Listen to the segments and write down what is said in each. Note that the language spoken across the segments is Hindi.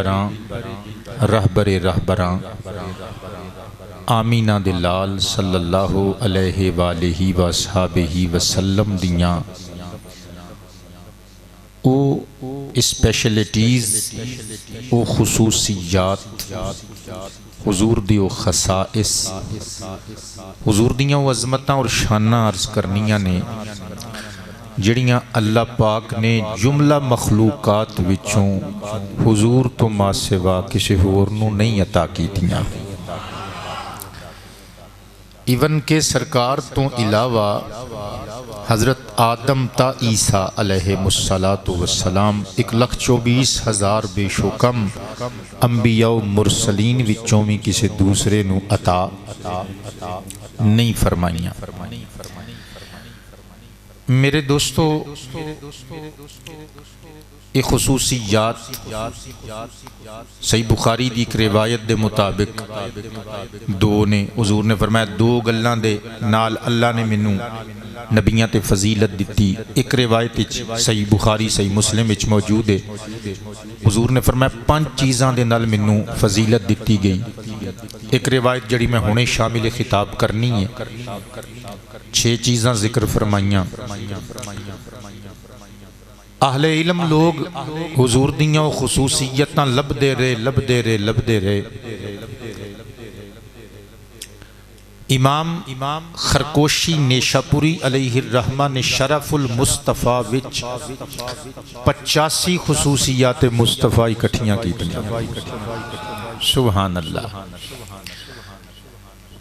रहबरे रहबरां आमीना दे लाल सल्लल्लाहु अलैहि वालिहि वसहाबिहि वसल्लम दियां ओ स्पैशलिटीज़ ओ खुसूसियात हुजूर दी ओ खसाइस हुजूर दियां ओ अज़मतां और शानां अर्ज़ करनियां ने जड़ियाँ अल्लाह पाक ने जुमला मखलूकात विचों हुजूर तो मा सिवा किसी होर नूं नहीं अता कीतियां। इवन के सरकार तो इलावा हज़रत आदम ता ईसा अलैहिमुस्सलातु वस्सलाम 1,24,000 बेशुकम अंबिया मुरसलीन विचों भी किसी दूसरे नूं अता नहीं फरमाइयां। मेरे दोस्तों ये खुसूसियात सही बुखारी दी एक रिवायत दे मुताबिक दो ने हुजूर ने फरमाया दो गल्लां दे नाल अल्लाह ने मैनू नबियां ते फजीलत दिती। एक रिवायत सही बुखारी सही मुस्लिम विच मौजूद है हुजूर ने फरमाया 5 चीज़ां दे नाल मैनू फजीलत दिती गई। एक रिवायत जड़ी मैं हुणे शामिल खिताब करनी है 6 चीज़ां जिक्र फरमाइयां। आहले इल्म लोग हुजूर दियां खुसूसियतां लभदे रहे। इमाम खरकोशी नेशापुरी अलैहिर्रहमा ने शरफुल मुस्तफ़ा विच 85 खुसूसियात मुस्तफ़ा इकट्ठियां कीतियां। सुभान अल्लाह।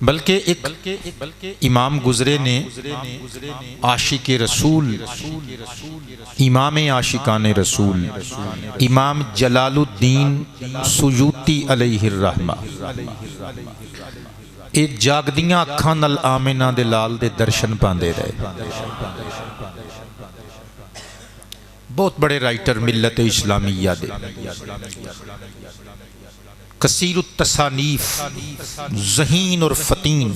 बल्कि एक इमाम गुजरे ने आशिक रसूल इमाम आशिकान रसूल इमाम जलालुद्दीन सुयूती अलैहिर्रहमा ये जागदियां अखां नाल आमिना दे लाल दे दर्शन पांदे रहे। बहुत बड़े राइटर मिल्लत इस्लामिया दे कसीर तसानीफ ज़हीन और फतीन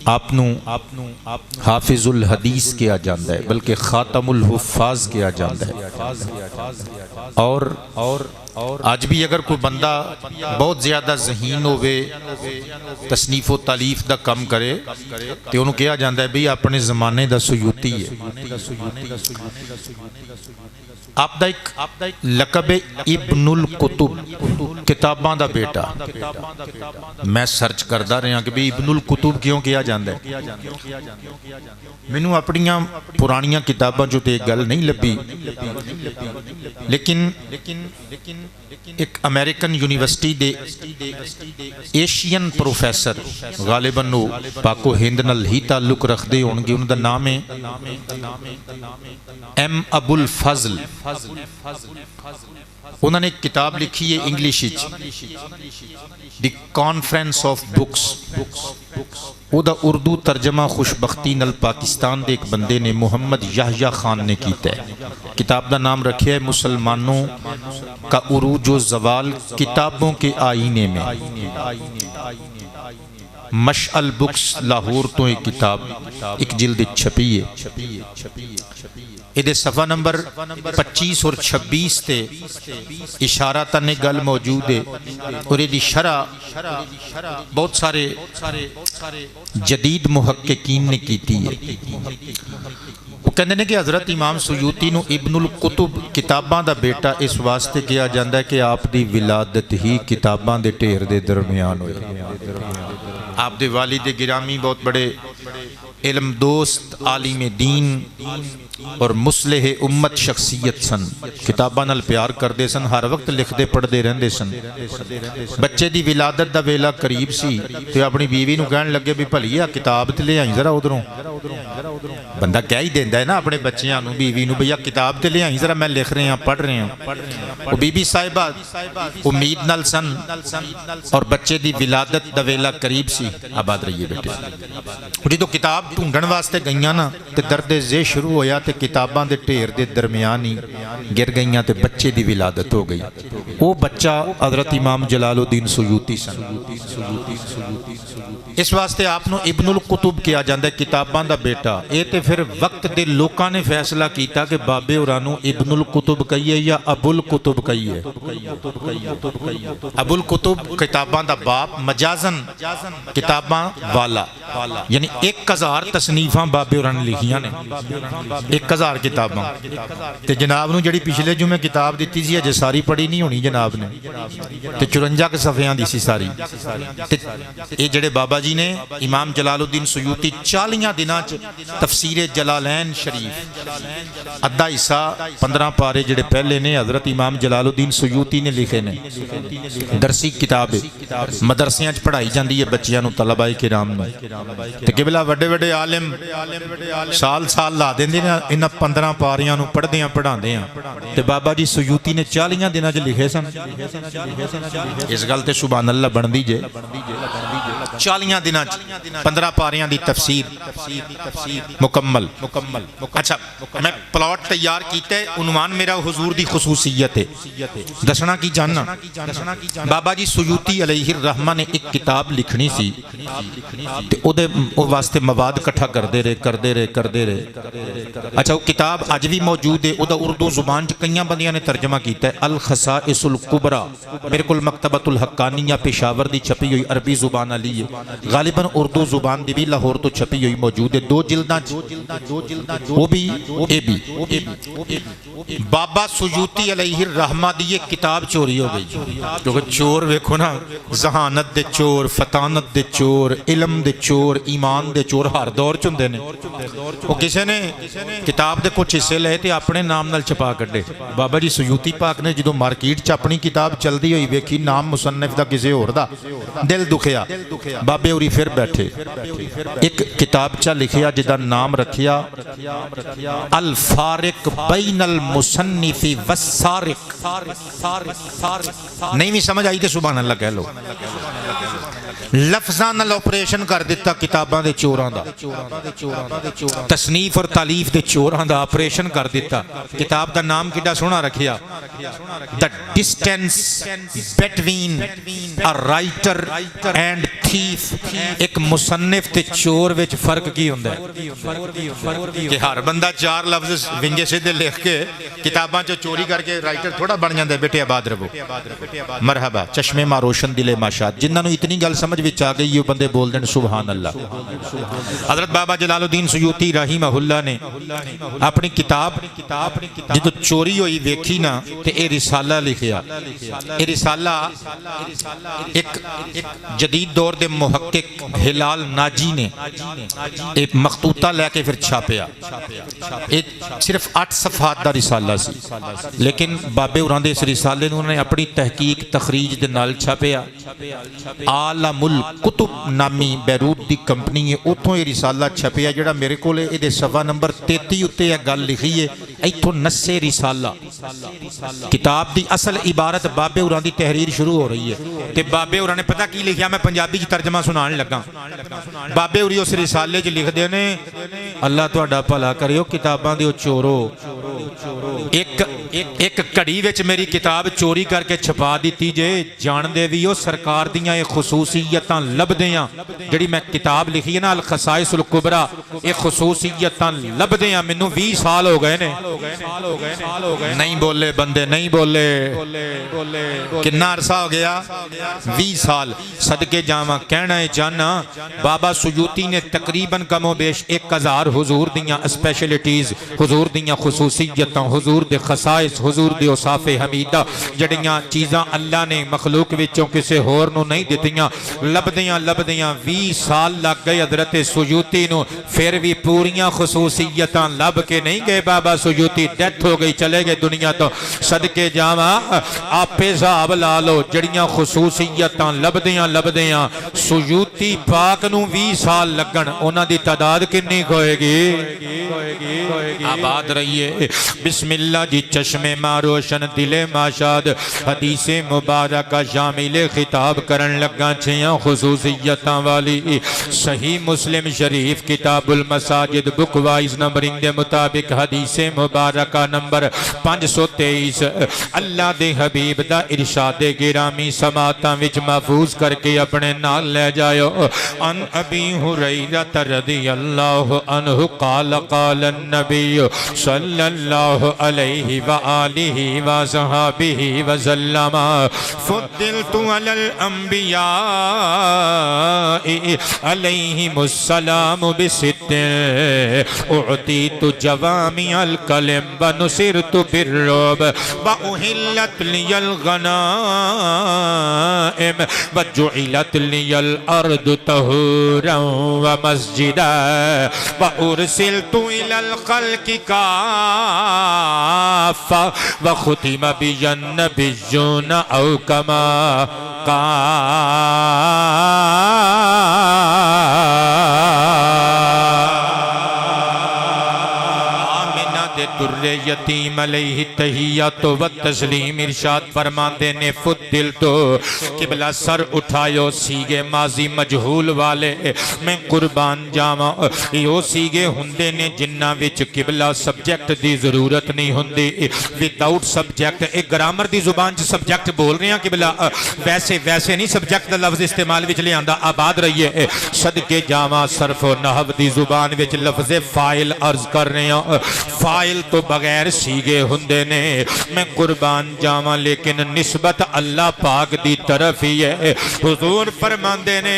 आपनू हाफिजुल हदीस किया जाता है बल्कि खातमुल हुफ़ाज़ किया जाता है। और आज भी अगर कोई बंदा बहुत ज़्यादा ज़हीन होवे तसनीफ़ व तालीफ दा कम करे तो उन्होंने कहा जाता है भी अपने ज़माने दा सुयूती है। आपदा एक लकब इब्नुल कुतुब किताबां दा बेटा। मैं सर्च करता रहा कि भी इब्नुल कुतुब क्यों कहा जाता है। मैनू अपनियां पुरानियां किताबां जो तो गल नहीं लभी लेकिन एक अमेरिकन यूनिवर्सिटी दे एशियन प्रोफैसर गालिबन पाको हिंद नाल ही ताल्लुक रखते होंगे उनका नाम है एम अबुल फजल। उन्होंने एक किताब लिखी है English the conference of books. उदा उर्दू तर्जमा खुशबख्ती नल पाकिस्तान के एक बंदे ने मुहम्मद याहया खान ने किया है। किताब का नाम रखे है मुसलमानों का उरूज व ज़वाल किताबों के आईने में। मशअल बुक्स लाहौर तो एक किताब एक जिल्द छपी है। ये सफ़ा नंबर 25 और 26 ते इशारा तन गल मौजूद है और ये शरह बहुत सारे जदीद मुहक्किकीन ने की है। वो कहते हैं कि हज़रत इमाम सुयूती नूं इब्नुल कुतुब किताबां दा बेटा इस वास्ते कहा जाता है कि आप दी विलादत ही किताबां दे ढेर दे दरमियान होई। आप दे वालिद गिरामी बहुत बड़े इल्म दोस्त आलिम दीन और मुसलिह उम्मत शख्सियत सन। किताबां नाल प्यार करते सन हर वक्त लिखते पढ़ते रहंदे सन। बच्चे की विलादत का वेला करीब सी तो अपनी बीवी नूं कहण लगे भी भलीआ किताब ते ले आई जरा उधरों। बंदा कह ही देंदा है ना अपने बच्चों नूं बीवी नूं भैया किताब ते ले आई जरा मैं लिख रहा पढ़ रहा। वो बीबी साहिबा उम्मीद नाल सन और बच्चे की विलादत का वेला करीब सी। आबाद रहिए बेटे। जो किताब ढूंढण वास्ते गईयां ना तो दर्द जे शुरू होया ਤੇ ਕਿਤਾਬਾਂ ਦੇ ਢੇਰ ਦੇ ਦਰਮਿਆਨ ਹੀ ਗਿਰ ਗਈਆਂ ਤੇ ਬੱਚੇ ਦੀ ਵਿਲਾਦਤ ਹੋ ਗਈ। ਉਹ ਬੱਚਾ ਹਜ਼ਰਤ ਇਮਾਮ ਜਲਾਲੁद्दीन सुयूती सन। इस वास्ते आपनों इब्नुल कुतुब किया जाता है, किताबां दा बेटा। ये तो फिर वक्त के लोगों ने फैसला किया कि बाबे होरां नूं इब्नुल कुतुब कहिए या अबुल कुतुब कहिए। अबुल कुतुब किताबां दा बाप, मजाजन किताबां वाला, यानी 1000 तसनीफां बाबे होरां ने लिखियां ने, 1000 किताबां। ते जनाब नूं जिहड़ी पिछले जुमे किताब दित्ती सी अजे सारी पढ़ी नहीं होनी जनाब ने, ते 54 सफ़ियां दी सी सारी। ते ये जिहड़े बाबा जी ने इमाम जलालुद्दीन सुयूती 40 दिनां च तफसीरे जलालैन शरीफ अद्धा हिस्सा 15 पारे जिहड़े पहले ने हज़रत इमाम जलालुद्दीन सुयूती ने लिखे ने। दरसी किताब मदरसियां च पढ़ाई जाती है बच्चियां नूं, तलबाए किराम नूं। ते किबला वड्डे वड्डे आलिम साल साल ला देंदे ने इन्हां 15 पारियां नूं पढ़दियां पढ़ांदियां। ते बाबा जी सुयूती ने 40 दिनां च लिखे सन। इस गल ते सुभान अल्लाह बनदी जे। 40 दिनां 15 पारियां दी तफसीर मुकम्मल। अच्छा, मैं प्लॉट तैयार कीता है, उन्वान मेरा हुजूर दी खुसूसियत है, दसना की जानना। बाबा जी सुयूती अलैहिर रहमा ने एक किताब लिखनी सी ते ओदे वास्ते मवाद इकट्ठा करते रहे। अच्छा, वो किताब अज भी मौजूद है, ओदा उर्दू जुबान च कई बंदियां ने तर्जमा किया है। अल खसाइसुल कुबरा मेरे को मकतबतुल हक्कानिया पेशावर दी छपी हुई अरबी जुबान वाली है, गालिबन उर्दू जुबान दी भी लाहौर तो छपी हुई मौजूद है, 2 जिल्दां वो भी ए भी। बाबा सुयूती अलैहिर रहमा दी ये किताब चोरी हो गई, क्योंकि चोर वेखो ना, जहानत दे चोर, फतानत दे चोर, इलम दे चोर, ईमान दे चोर हर दौर च हुंदे ने। वो किसी ने किताब के कुछ हिस्से लए ते अपने नाम नाल छपा कड्डे। बाबा जी सुयूती पाक ने जो मार्केट च अपनी किताब चलती हुई वेखी, नाम मुसन्निफ दा किसी होर दा, दिल दुखिया। बाबे होरी फिर बैठे, एक किताबचा लिखिया जिदा नाम रखिया अल फारिक बैनल मुसन्निफी वस्सारिक। नहीं भी समझ आई तो सुभान अल्लाह कह लो। लफ्ज़ां नाल ऑपरेशन कर दिता किताबां दे चोरां दा, तसनीफ और तालीफ दे चोरां दा ऑपरेशन कर दिता। किताब का नाम कितना सोहना रखिया, the distance between a writer and thief. एक मुसन्निफ ते चोर विच फर्क की हुंदा है कि हर बंदा 4 लफ्ज़ विंगे सीधे लिख के किताबां चो चोरी करके राइटर थोड़ा बन जाता है। बेटे आबाद रहो, मरहबा, चश्मे मा रोशन दिले माशात। जिन्होंने इतनी गल समझ विच आ गई, ये बंदे बोल देन सुभान अल्लाह। हज़रत बाबा जलालुद्दीन सुयूती रहीमहुल्लाह ने अपनी किताब जो चोरी हुई वेखी ना, ते ये रिसाला लिखिया। ये रिसाला एक जदीद दौर के मुहक्किक हिलाल नाजी ने एक मखतूता लैके फिर छापिया। सिर्फ 8 सफ़हात का रिसाला सी, लेकिन बाबे होरां दे इस रिसाले नूं उन्होंने अपनी तहकीक तखरीज दे नाल छापिया। आलमुल कुतुब नामी बैरूत की कंपनी है, उतों ये रिसाला छपिया जिहड़ा मेरे को ये सवा नंबर 33 उत्ते यह गल लिखी है। इथों नस्से रिसाला किताब की असल इबारत बाबे होरां दी तहरीर शुरू हो रही है। ते बाबे होरां ने पता की लिखिया, मैं पंजाबी च तर्जमा सुनान लगा। बाबे होरी उस रिसाले च लिखते ने, अल्लाह तुहाडा भला करियो, किताबां दे चोरो, एक घड़ी विच मेरी किताब चोरी करके छपा दी जे। जानदे भी हो सरकार दियां खसूसियतां लभदे आ, जिहड़ी मैं किताब लिखी है ना अल खसाइसुल कुबरा, ये खसूसियतां लभदे आ। मैनू 20 साल हो गए ने, नहीं बोले बंदे, नहीं बोले। कितना अरसा हो गया? 20 साल। सदके जावा कहना है जाना, बाबा सुयूती ने तकरीबन कमो बेश 1000 हुजूर दियां स्पैशलिटीज, हुजूर दियां खसूसियतां, हुजूर दे खसाइस, हुजूर दे औसाफे हमीदा, जड़ियां चीज़ां अल्लाह ने मखलूक विचों किसी होर नूं नहीं दित्तियां, लभदियां 20 साल लग गए हज़रत सुयूती नूं, फिर भी पूरियां खसूसियतां लभ के नहीं गए। बाबा सुयूती डेथ हो गई, चले गए दुनिया तो। सदके जावा आपे हिसाब ला लो, जड़ियां खसूसियतां लभदियां सुयूती पाक नूं 20 साल लगन, उन्हां दी तादाद कितनी होएगी? आबाद रहिए। बिस्मिल्लाह जी चश्मे चश्मे मारोशन दिले माशाद हदीस मुबारक शामिल खिताब करन लगा छियां खुसूसियतां वाली सही मुस्लिम शरीफ किताबुल मसाजिद बुक वाइज नंबरिंग के मुताबिक हदीस मुबारक नंबर 523 अल्लाह दे हबीब दा इरशादे गिरामी समातां विच महफूज करके अपने नाल ले जाओ। अन अबी हुरैरा रज़ियल्लाहु अन्हु क़ाल क़ाल नबी सल्लल्लाहु अलैहि व आलिहि व सहाबिहि व सल्लम फुद्दिलतु अलल अंबिया अलैहिमुस्सलाम बिसित्तिन उअतीतु जवामिअल कलिम व नुसिरतु बिर्रुब व उहिल्लत लियल गनाइम व जुइलत लियल अर्दु तहूरन व मस्जिदा व उरसिलतु इलल खल्क़ि काफ़ा व खुतिम बियन नबिय्युन औ कमा दुर्रे यतीम अलैहि तहिय्यतु व तस्लीम इरशाद फरमाते ने फुद्दिल तो किबला सर उठायो सीगे माजी मजहूल वाले मैं कुर्बान जावा यो सीगे हुंदे ने जिन्ना विच किबला सब्जेक्ट दी जरूरत नहीं हुंदी विदाउट सब्जेक्ट एक ग्रामर दी जुबान च सब्जेक्ट बोल रहे हैं किबला वैसे वैसे नहीं सब्जेक्ट दा लफ्ज इस्तेमाल विच लियांदा आबाद रहिए सदके जावा सर्फ व नहव दी जुबान विच लफ्ज फाइल अर्ज कर रहे हैं फाइल तो बगैर सीगे हुंदे ने मैं कुर्बान जावा लेकिन निस्बत अल्लाह पाक दी तरफ ही है। हुजूर फरमांदे ने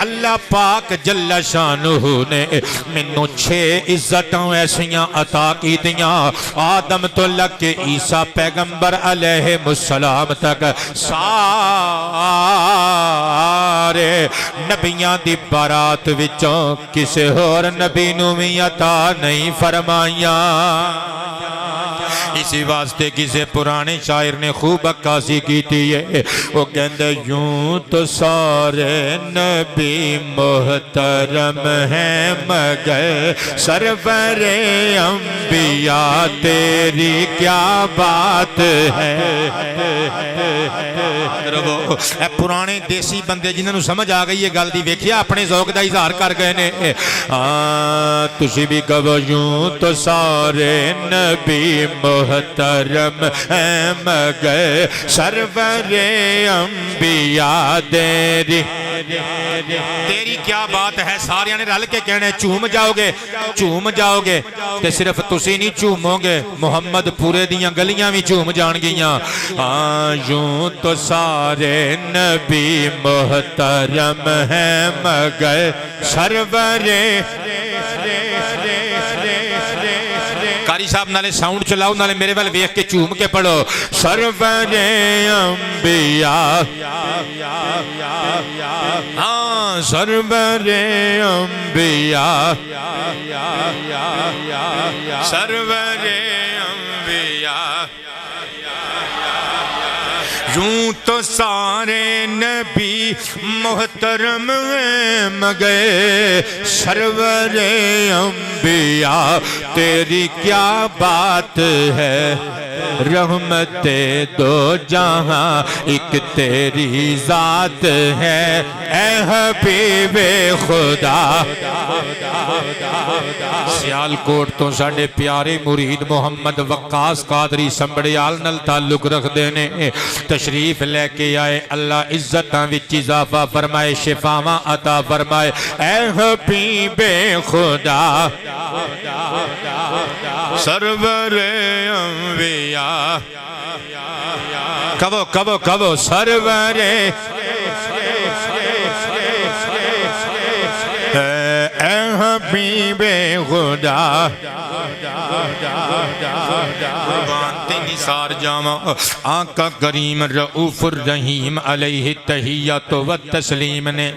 अल्लाह पाक जल्ला शानुहु ने मैनू 6 इज्जतां ऐसियां अता कीतियां आदम तो लग के ईसा पैगंबर अलैहिमुस्सलाम तक सारे नबियां दी बारात विचों किसे होर नबी नूं भी अता नहीं फरमाइयां। इसी वास्ते किसी पुराने शायर ने खूब अक्कासी की थी वो कहते यूं तो सारे नबी मोहतरम हैं मगर सरवरे अंबिया तेरी क्या बात है। पुराने देसी बंदे जिन्होंने समझ आ गई है गल दी वेखिया अपने ज़ौक दा इज़हार कर गए ने तुसी भी कहो यूं तो सारे नबी मोहतरम है मगर सरवरे अंबिया तेरी क्या बात है। सारे ने रल के कहने झूम जाओगे ते सिर्फ तुसी नहीं झूमोगे मोहम्मद पूरे दियां गलियां भी झूम जान गियां। यूं तो सारे नबी मोहतरम है मगर सरवरे कारी साहब नाले साउंड चलाओ नाले मेरे वाल वेख के झूम के पढ़ो सरवरे अंबिया हाँ सरवरे अंबिया सरवरे अंबिया यूं तो सारे नबी मोहतरम मगे सरवरे अंबिया तेरी क्या बात है। रहमते दो जहां एक तेरी जात है ऐ हबीबे खुदा। सियालकोट तो साडे प्यारे मुरीद मोहम्मद वक्कास कादरी संबड़ियाल नाल ताल्लुक रखते ने तशरीफ लेके आए अल्लाह इज्जतां विच इजाफा फरमाए शिफावां अता फरमाए ऐ हबीबे खुदा सरवरे अंबिया कबो सरवरे ऐ हबीबे खुदा निसार जावा आका करीम रऊफुर रहीम अलैहि तहिय्यतु व तस्लीम ने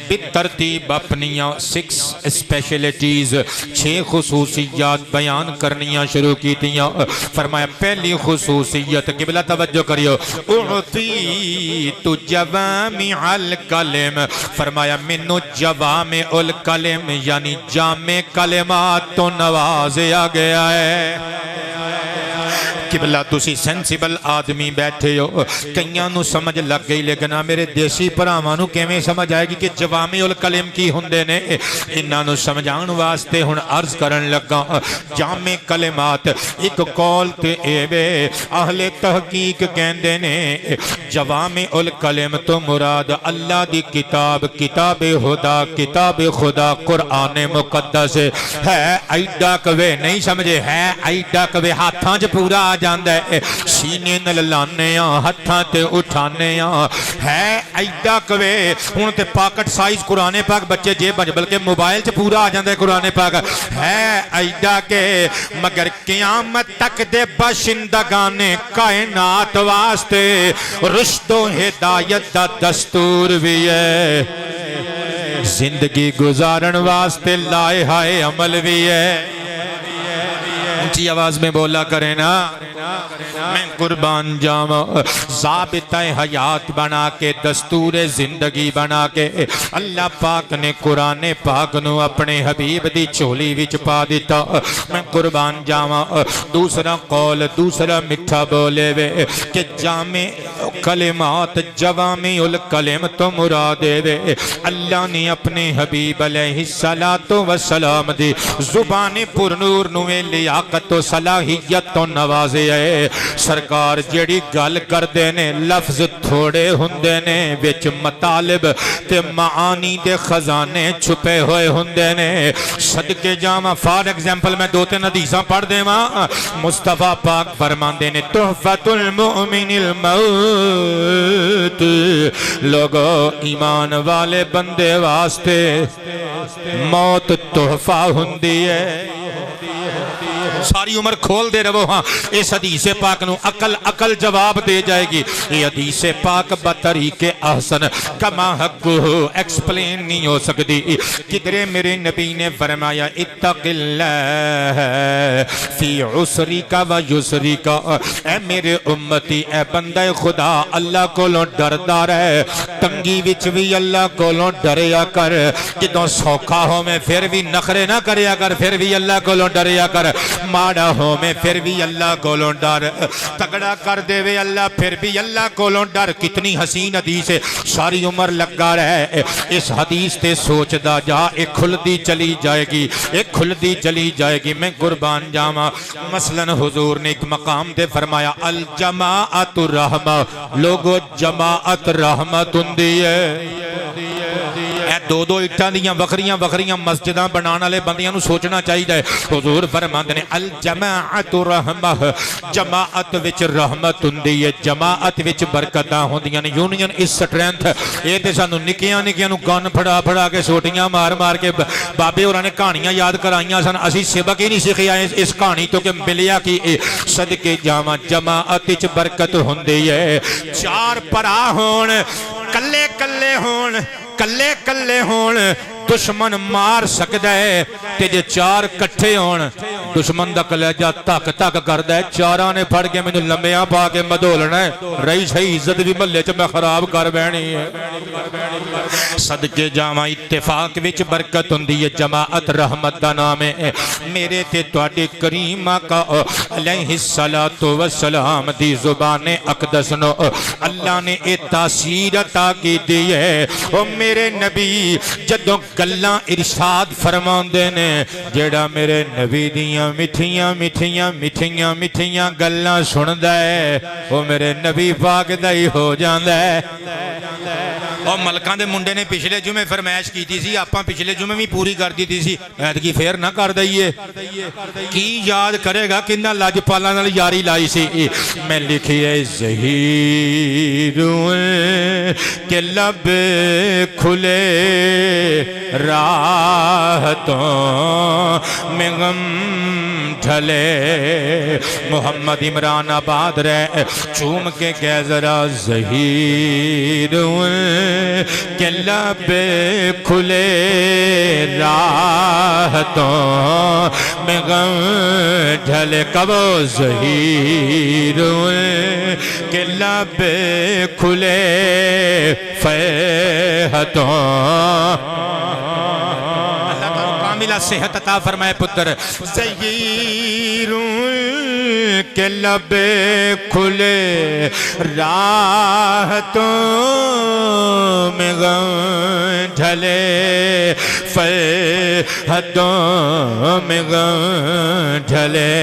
बितरतीब अपनियां 6 स्पेशलिटीज 6 खुसूसियात बयान करनियां शुरू की दियां। फरमाया पहली खुसूसियत किबला तवज्जो करियो उती तु जवामी अल कलिम फरमाया मैनू जवामे उल कलिम यानी जामे कलिमात तो नवाज़ा गया है। किबला तुसी सेंसिबल आदमी बैठे हो, कईयां नूं समझ लग गई, लेकिन मेरे देसी भरावां नूं किवें समझ आएगी कि जवामी उल कलिम की हुंदे ने। इन्हां नूं समझाउण वास्ते हुण अर्ज करन लगा। जामे कलिमात एक कौल ते एवे अहले तहकीक कहंदे ने जवामी उल कलिम तो मुराद अल्लाह दी किताब, किताबे हुदा, किताबे खुदा कुरान मुकद्दस है। ऐडा कवे नहीं समझे, है ऐडा कवे हाथां च पूरा आ जांदा है, सीने नाल लाने आ, हाथां ते उठाने आ, है ऐडा कवे। हुण ते पॉकेट साइज कुरान पाक बच्चे जेब बल्कि मोबाइल च पूरा आ जांदा है कुरान पाक, है ऐडा के। मगर क़यामत तक दे बाशिंदगाने कायनात वास्ते रुश्तो हिदायत दा दस्तूर भी है, जिंदगी गुजारन वास्ते लाए हाय अमल भी है। ऊंची आवाज में बोला करे ना, मैं कुर्बान जावा। ज़ाबिता हयात बना के, दस्तूर जिंदगी बना के अल्लाह पाक ने कुरान पाक नू अपने हबीब दी झोली विच पा दिता। मैं कुर्बान जावा। दूसरा कौल, दूसरा मिठा बोले वे कि जामे कलिमात जवामी उल कलिम तो मुराद वे अल्लाह ने अपने हबीब अलैहिस्सलातो वस्सलाम दी जुबान पुरनूर नू लियाकत तो सलाहियत तो नवाजे है। सरकार जेड़ी गल करदे ने लफ्ज थोड़े हुंदे ने, विच मतालिब ते मानी दे खजाने छुपे हुए हुंदे ने। सदके जावा, फॉर एग्जाम्पल मैं दो तीन हदीसां पढ़ देवां। मुस्तफा पाक फरमांदे ने तुहफतुल मुमिनिल मौत, लोगो ईमान वाले बंदे वास्ते मौत तोहफा हुंदी है। सारी उम्र खोल दे रहो। हाँ, इस हदीस पाक नू अकल अकल जवाब दे जाएगी। ये हदीस पाक बतरीके अहसन कमा हक एक्सप्लेन नहीं हो सकती। किधरे मेरे नबी ने फरमाया इत्तक़िल्लाह फी उसरिका व युसरिका, ऐ मेरे उम्मती, ऐ बंदे खुदा अल्लाह कोलों डरदा रहे, तंगी विच भी अल्लाह कोलों डरिया कर। जदों सौखा होवे फिर भी नखरे ना करया कर, फिर भी अल्लाह कोलों डरिया कर। माड़ा हो में फिर भी अल्लाह कोलों डर, तगड़ा कर देवे अल्लाह फिर भी अल्लाह कोलों डर। कितनी हसीन हदीस है, सारी उम्र लगा रहे इस हदीस ते सोचदा जा। एक खुलदी चली जाएगी, एक खुलदी चली जाएगी। मैं कुर्बान जावा। मसलन हुजूर ने एक मकाम ते फरमाया अल जमाअतु रहमा, लोगो जमाअत रहमत हुंदी है। दो दो इट्टां दियां वखरियां वखरियां मस्जिदां बनाने वाले बंदियां नूं सोचना चाहिए। हुजूर फरमांदे ने अल जमाअतु रहमह, जमाअत विच रहमत हुंदी है, जमाअत विच बरकतां हुंदियां ने। Union is strength. ये ते सानूं निक्कियां निक्कियां नूं गन फड़ा फड़ा के सोटियां मार मार के बाबे होरां ने कहानियां याद कराइयां सन। असीं सबक ही नहीं सिखिया इस कहानी तो कि मिलिया कि सदके जावां जमाअत विच बरकत हुंदी है। चार भरा होण, कल्ले कल्ले होण, कल्ले कल्ले होण दुश्मन मार सकता है, ते जे चार कट्ठे होण दुश्मन दा कलेजा धक धक करदा है। चारां ने फड़ के मैनूं लंबियां पा के मधोलना है, रही सही इज्जत भी महल्ले च मैं खराब कर बैणी है। सदके जावां इत्तेफाक विच बरकत हुंदी है, जमाअत रहमत दा नाम है। मेरे ते तुहाडे करीम आका अलैहिस्सलातु वस्सलाम दी ज़ुबान अक़दस नो अल्लाह ने ए तासीर अता की दी है। ओ मेरे नबी जदों गल्लां इरशाद फरमाउंदे ने, जेड़ा मेरे नबी दियां मिठियां मिठियां मिठियां मिठियां गल्लां सुनदा है वो मेरे नबी पाक दा ही हो जांदा है। और मलकां दे मुंडे ने पिछले जुमे फरमाइश की थी, आपां पिछले जुमे भी पूरी कर दी थी, ऐतकी फेर ना कर दईए। की याद करेगा किन्ना लजपालां नाल यारी लाई सी। मैं लिखी है ज़हीरू के लब खुले राहतों में गम ढले। मोहम्मद इमरान आबाद रहे चूम के कह जरा ज़हीर के लब खुले राहतों में गम ढले। कबो ज़हीर के लब खुले फ़ेहतों। अल्लाह कामिला सेहत अता फरमाए पुत्र। ज़हीर के लबे खुले राहतों में गम ढले फरहतों में गम ढले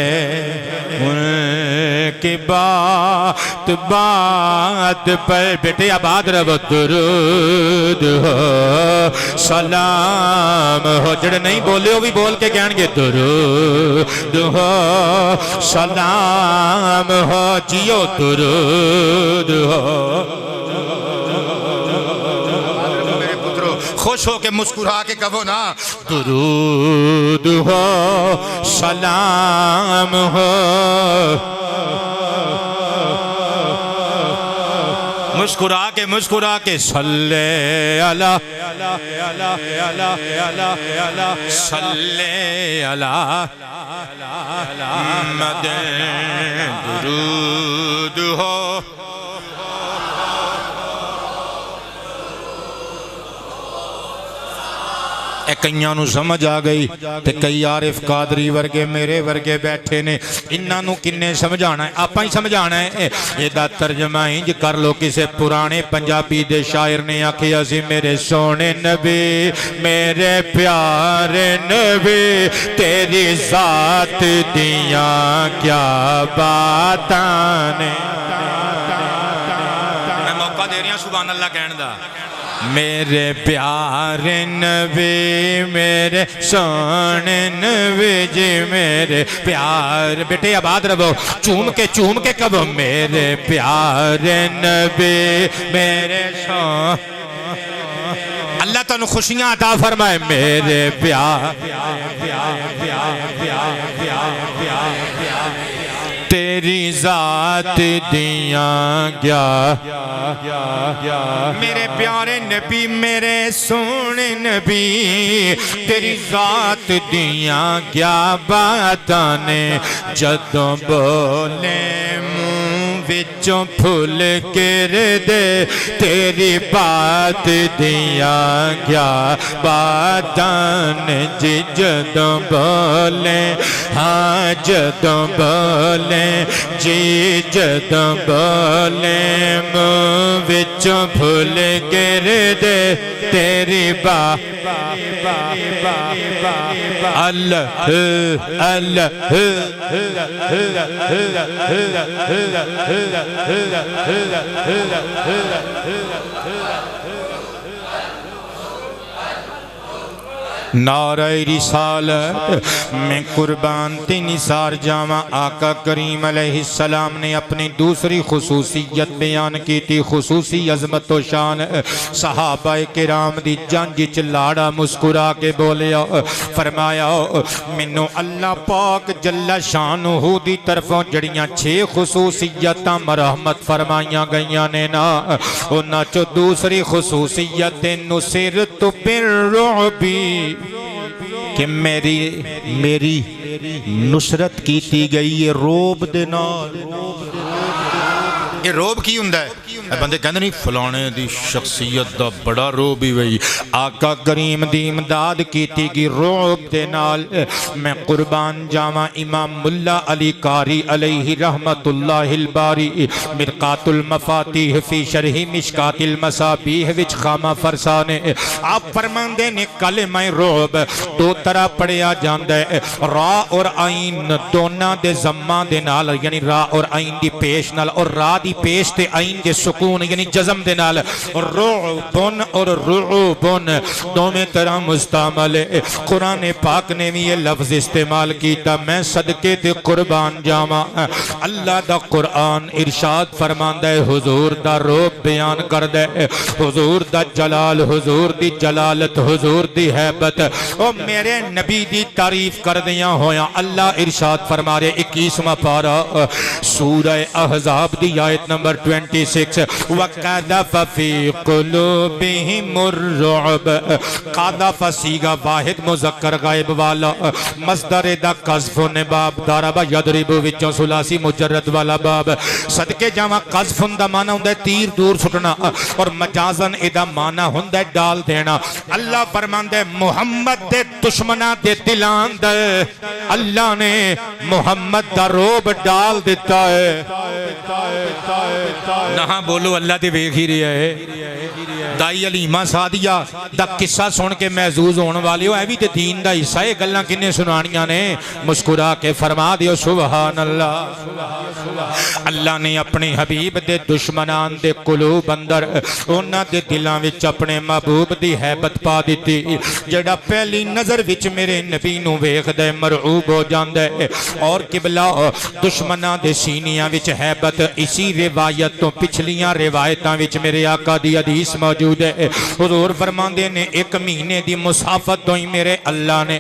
उनकी बात बात पर बेटे आबाद रहो दुरूद हो सलाम हो जड़े नहीं बोले वो भी बोल के कहणगे दुरूद हो सलाम हो जियो दुरूद हो खुश हो के मुस्कुरा के कहो ना दुरूद हो सलाम हो मुस्कुरा के सल्ले अला सल्ले अला दुरूद हो कईयां नूं समझ आ गई ते कई आरिफ कादरी वर्गे मेरे वर्गे बैठे ने इन्हां नूं किन्ने समझाना है आपां ही समझाना है इहदा तर्जमा इंज कर लो किसे पुराने पंजाबी दे शायर ने आखिया सी मेरे सोने नबी मेरे प्यारे नबी तेरी जात दियां क्या बातां ने मैं मौका दे रहा सुभान अल्लाह कहण दा मेरे प्यारे नबी मेरे सोने नबी जी मेरे प्यार बेटे आबाद रहो चूम के कब मेरे प्यारे नबी मेरे अल्लाह तुहानू खुशियां अता फरमाए मेरे प्यार तेरी जात दियां क्या मेरे प्यारे नबी मेरे सोने नबी तेरी जात दियां क्या बातां ने जदों बोले विचों फुल गिर दे तेरी बात दियां क्या बातां ने जी जदों बोले हाँ जदों बोले जी जदों बोले मुँह विचों फुल गिर दे तेरी अल्लाह नारे रिसालत में कुर्बान निसार जावा आका करीम अलैहिस्सलाम ने अपनी दूसरी खुसूसियत बयान की थी खुसूसी अजमत व शान सहाबा किराम दी जंज च लाड़ा मुस्कुरा के बोलिया फरमाया मैनू अल्लाह पाक जल्ला शानहू दी तरफों जड़ियां 6 खुसूसियतां मरहमत फरमाइयां गईयां ने ना उन्हां चो दूसरी खुसूसियत नुसिरतु बिर्रुबी कि मेरी नुसरत की गई है रोब दे नाल ये रोब की हुंदा है बंदे कहते नहीं फलाने दी शख्सियत दा बड़ा रोब ही वही आका करीम दी इमदाद कीती गई रोब दे नाल मैं कुर्बान जावा इमाम मुल्ला अली कारी अलैहि रहमतुल्लाहिल बारी मिरकातुल मफातिह फी शरही मिशकातिल मसाबीह विच खामा फरसाने आप फरमांदे ने कलमा रोब दो तरह पढ़िया जांदा है रा और आइन दोना दे जम्मा दे नाल यानी रा और आइन दी पेश नाल और रा दी पेश ते आइन दे सुकून यानी जज़म दे नाल रुबुन और रुबुन दोवें तरह मुस्तमल है कुरान पाक ने भी ये लफ्ज इस्तेमाल किया मैं सदके ते कुर्बान जावा अल्लाह दा कुरान इरशाद फरमांदा है हुजूर दा रूप बयान करदा है हुजूर दा जलाल हुजूर दी जलालत हुजूर दी हैबत ओ मेरे नबी दी तारीफ करदियां होया अल्लाह इरशाद फरमा रहे 21वां पारा सूरह अहज़ाब दी आयत आयत नंबर 26 वक़ज़फ़ फ़ी क़ुलूबिहिमुर रुअब क़ज़फ़ सीगा वाहिद मुज़क्कर गायब वाला मस्दर दा क़ज़फ़ ने बाब दरब यदरिबु विचों सुलासी मुजर्रद वाला बाब सदके जावा क़ज़फ़ दा माना हुंदा है तीर दूर सुटना और मजाजन इदा माना हुंदा है डाल देना। अल्लाह फरमांदा है मुहम्मद दे दुश्मनां दे दिलां अंदर अल्लाह ने मुहम्मद दा रोब डाल दिता है। ना बोलो अल्लाह ते वेख ही रहा है। दाई हलीमा सादिया दा किस्सा सुन के महजूज होने वाले हो, भी तो दीन दा हिस्सा है। गल्लां किन्ने सुनानियां ने, मुस्कुरा के फरमा दियो सुभान अल्लाह। अल्लाह ने अपने हबीब दे दुश्मनां दे कुलूब अंदर उन्हां दे दिलां विच अपने महबूब दी हैबत पा दिती। जेड़ा पहली नजर विच मेरे नबी नूं वेखदा मरऊब हो जांदा है। और किबला दुश्मनां दे सीनियां विच हैबत इसी रिवायत तो पिछलियां रिवायतां विच मेरे आका दी हदीस मौजूद है। हुजूर फरमांदे ने एक महीने दी मुसाफत तो ही मेरे अल्लाह ने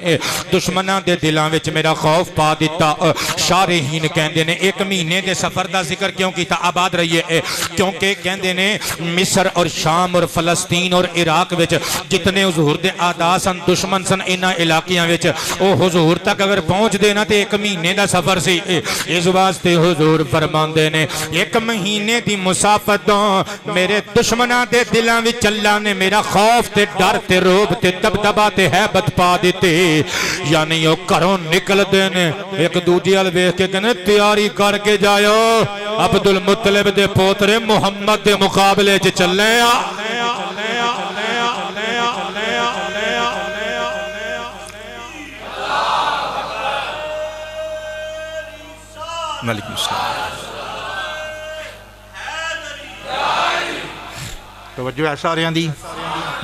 दुश्मनां दे दिलां विच मेरा खौफ पा दिता। शारहीन कहंदे ने एक महीने दे सफर दा जिक्र क्यों कीता, आबाद रहिए, क्योंकि कहंदे ने मिस्र और शाम और फलस्तीन और इराक विच जितने हुजूर दे आदा सन दुश्मन सन इन्हां इलाकियां विच ओ हुजूर तक अगर पहुंचदे ना ते एक महीने दा सफर सी। इस वास्ते हुजूर फरमांदे ने एक महीने दी मुसाफत तो मेरे दुश्मनां दे दिलां विच अल्लाह ने मेरा खौफ ते डर ते रोब ते दबदबा ते हैबत पा दिते। यानी ओ घरों निकलदे ने एक दूजे अल वेख के कहने तैयारी करके जाओ अब्दुल मुत्तलिब दे पोतरे मुहम्मद दे मुकाबले च चले आ। वालेकुम सलाम। तवज्जो है सारियां दी,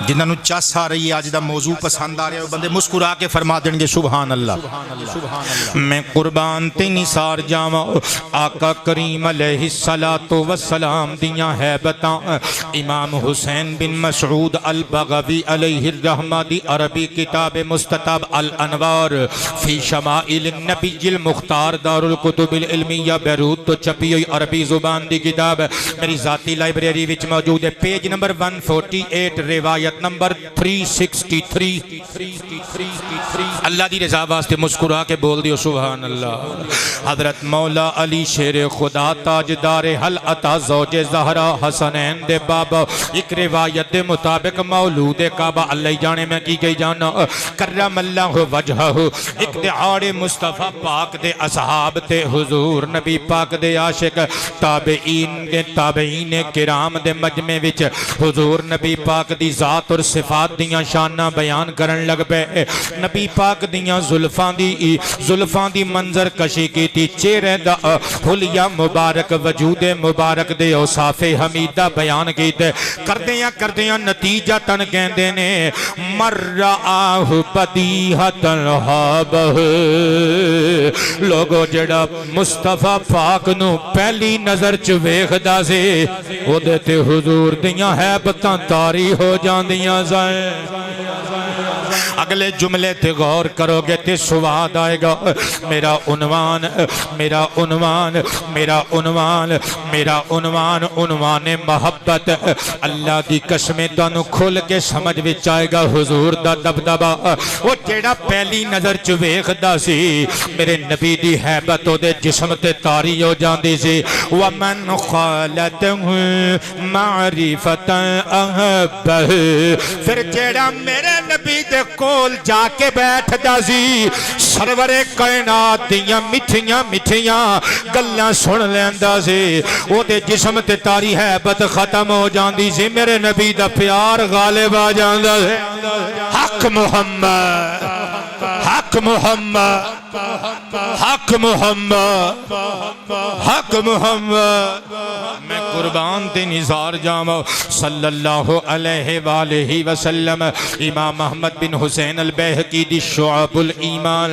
जिन्होंने चस आ रही है, अज का मौजू पसंद आ रहा है, बंदे मुस्कुरा के फरमा देंगे सुभान अल्लाह। मैं कुर्बान ते निसार जावा आका करीम अलैहिस्सलातु वस्सलाम दियां हैबतां इमाम हुसैन बिन मसऊद अल बगवी अलैहि रहमा दी अरबी किताब मुस्ततब अल अनवार फी शमाइल नबील मुख्तार दारुल कुतुबिल इल्मिया बैरूत तो छपी हुई अरबी जुबान दी किताब मेरी जाती लाइब्रेरी विच मौजूद है। पेज नंबर 148 रिवायत नंबर 363। अल्लाह दी रजा वास्ते मुस्कुरा के बोल दियो सुभान अल्लाह। हजरत मौला अली शेर खुदा ताजदार हल अता ज़ौजे ज़हरा हसनैन दे बाबा एक रिवायत दे मुताबिक मौलूद काबा अल्लाह जाने में की गई जाना करमल्लाहु वजहहु एक दिहाड़े मुस्तफ़ा पाक दे असहाब ते हुजूर नबी पाक दे आशिक ताबईन किराम दे मजमे विच हुजूर नबी पाक दी जात और सिफात दियां शाना बयान करन लग पे। नबी पाक दियां जुल्फां दी मंजर कशी की चेहरे दा हुलिया मुबारक वजूद मुबारक दे औसाफे हमीदा बयान कीते। करदियां नतीजा तन कहंदे ने मर्राहु बदीहतन हाबह। लोगो जेड़ा मुस्तफा पाक नू पहली नजर च वेखदा सी ओदे ते हुजूर दियां हैबतां तारी हो जांदियां सन। अगले जुमले ते गौर करोगे ते स्वाद आएगा। मेरा उन्वान उन्वाने मोहब्बत अल्लाह दी कसमें तुहानू खुल के समझ विच आएगा। हुजूर दा दबदबा वो जेड़ा पहली नजर च वेखदा सी मेरे नबी दी हैबत ओदे जिस्म ते तारी हो जांदी सी। वमन खालतहु मारिफतन अहब्बह। फिर जेड़ा मेरे नबी दे कोल जाके बैठदा सी सरवरे कायनात दियां मिठियां मिठियां गल्लां सुन लैंदा सी ओदे जिस्म ते तारी हैबत खत्म हो जांदी सी। मेरे नबी दा प्यार गालिब आ जांदा सी। हक मुहम्मद हक मुहम्मद हक मुहम्मद हक मुहम्मद। मैं कुर्बान ते निसार जावा सल्लल्लाहु अलैहि वसल्लम। इमाम अहमद बिन हुसैन अल बैहकी दी शुअबुल ईमान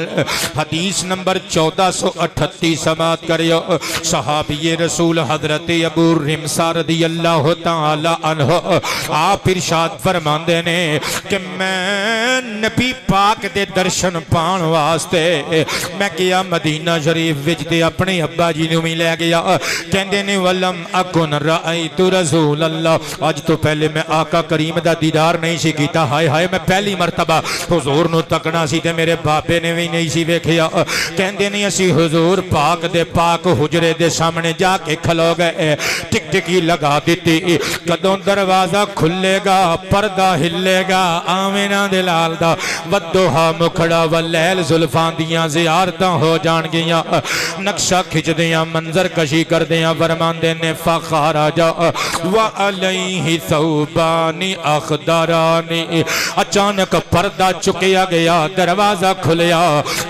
हदीस नंबर 1438 समात करियो। सहाबी रसूल हजरत अबू रिमसा रदियल्लाहु ताला अन्हु आप इरशाद फरमांदे ने कि मैं नबी पाक दे दर्शन पाण वास्ते मैं गया मदीना शरीफ विच ते अपने अब्बा जी नूं भी लै गया। कहंदे ने वलम अकुन राइतु रसूल अल्लाह, अज तो पहले मैं आका करीम दा दीदार नहीं सी कीता। हाय हाय मैं पहली मरतबा हुजूर नूं तकना सी ते मेरे बाबे ने भी नहीं सी वेखिया। कहंदे ने असी हुजूर पाक दे पाक हुजरे दे सामने जाके खलो गए, टिकटिकी लगा दी। कदों दरवाजा खुलेगा पर्दा हिलेगा, आमिना दे लाल दा वदोहा मुखड़ा वलैल जुल्फां दियां ज़ियारतां हो जाणगियां। नक्शा खिचदियां मंजर कशी करदियां फरमांदे ने फखराजा व अलैहि सौबानी अखदरानी। अचानक पर्दा चुकिया गया, दरवाजा खुलिया,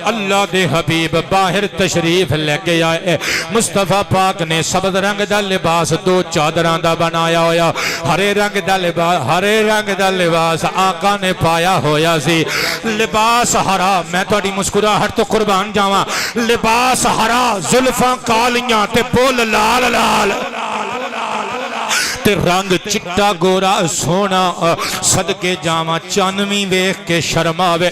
अल्लाह दे हबीब बाहर तशरीफ लेके आए। मुस्तफा पाक ने सबज रंग दा लिबास दो चादरां दा बनाया होया, हरे रंग दा लिबास आका ने पाया होया सी। लिबास हरा, मैं तुहाडी मुस्कुराहट तो कुर्बान जावां, लिबास हरा, जुल्फां कालियां ते बोल लाल लाल ते रंग चिट्टा गोरा सोना। सदके जावा चानवी वेख के शर्मावे।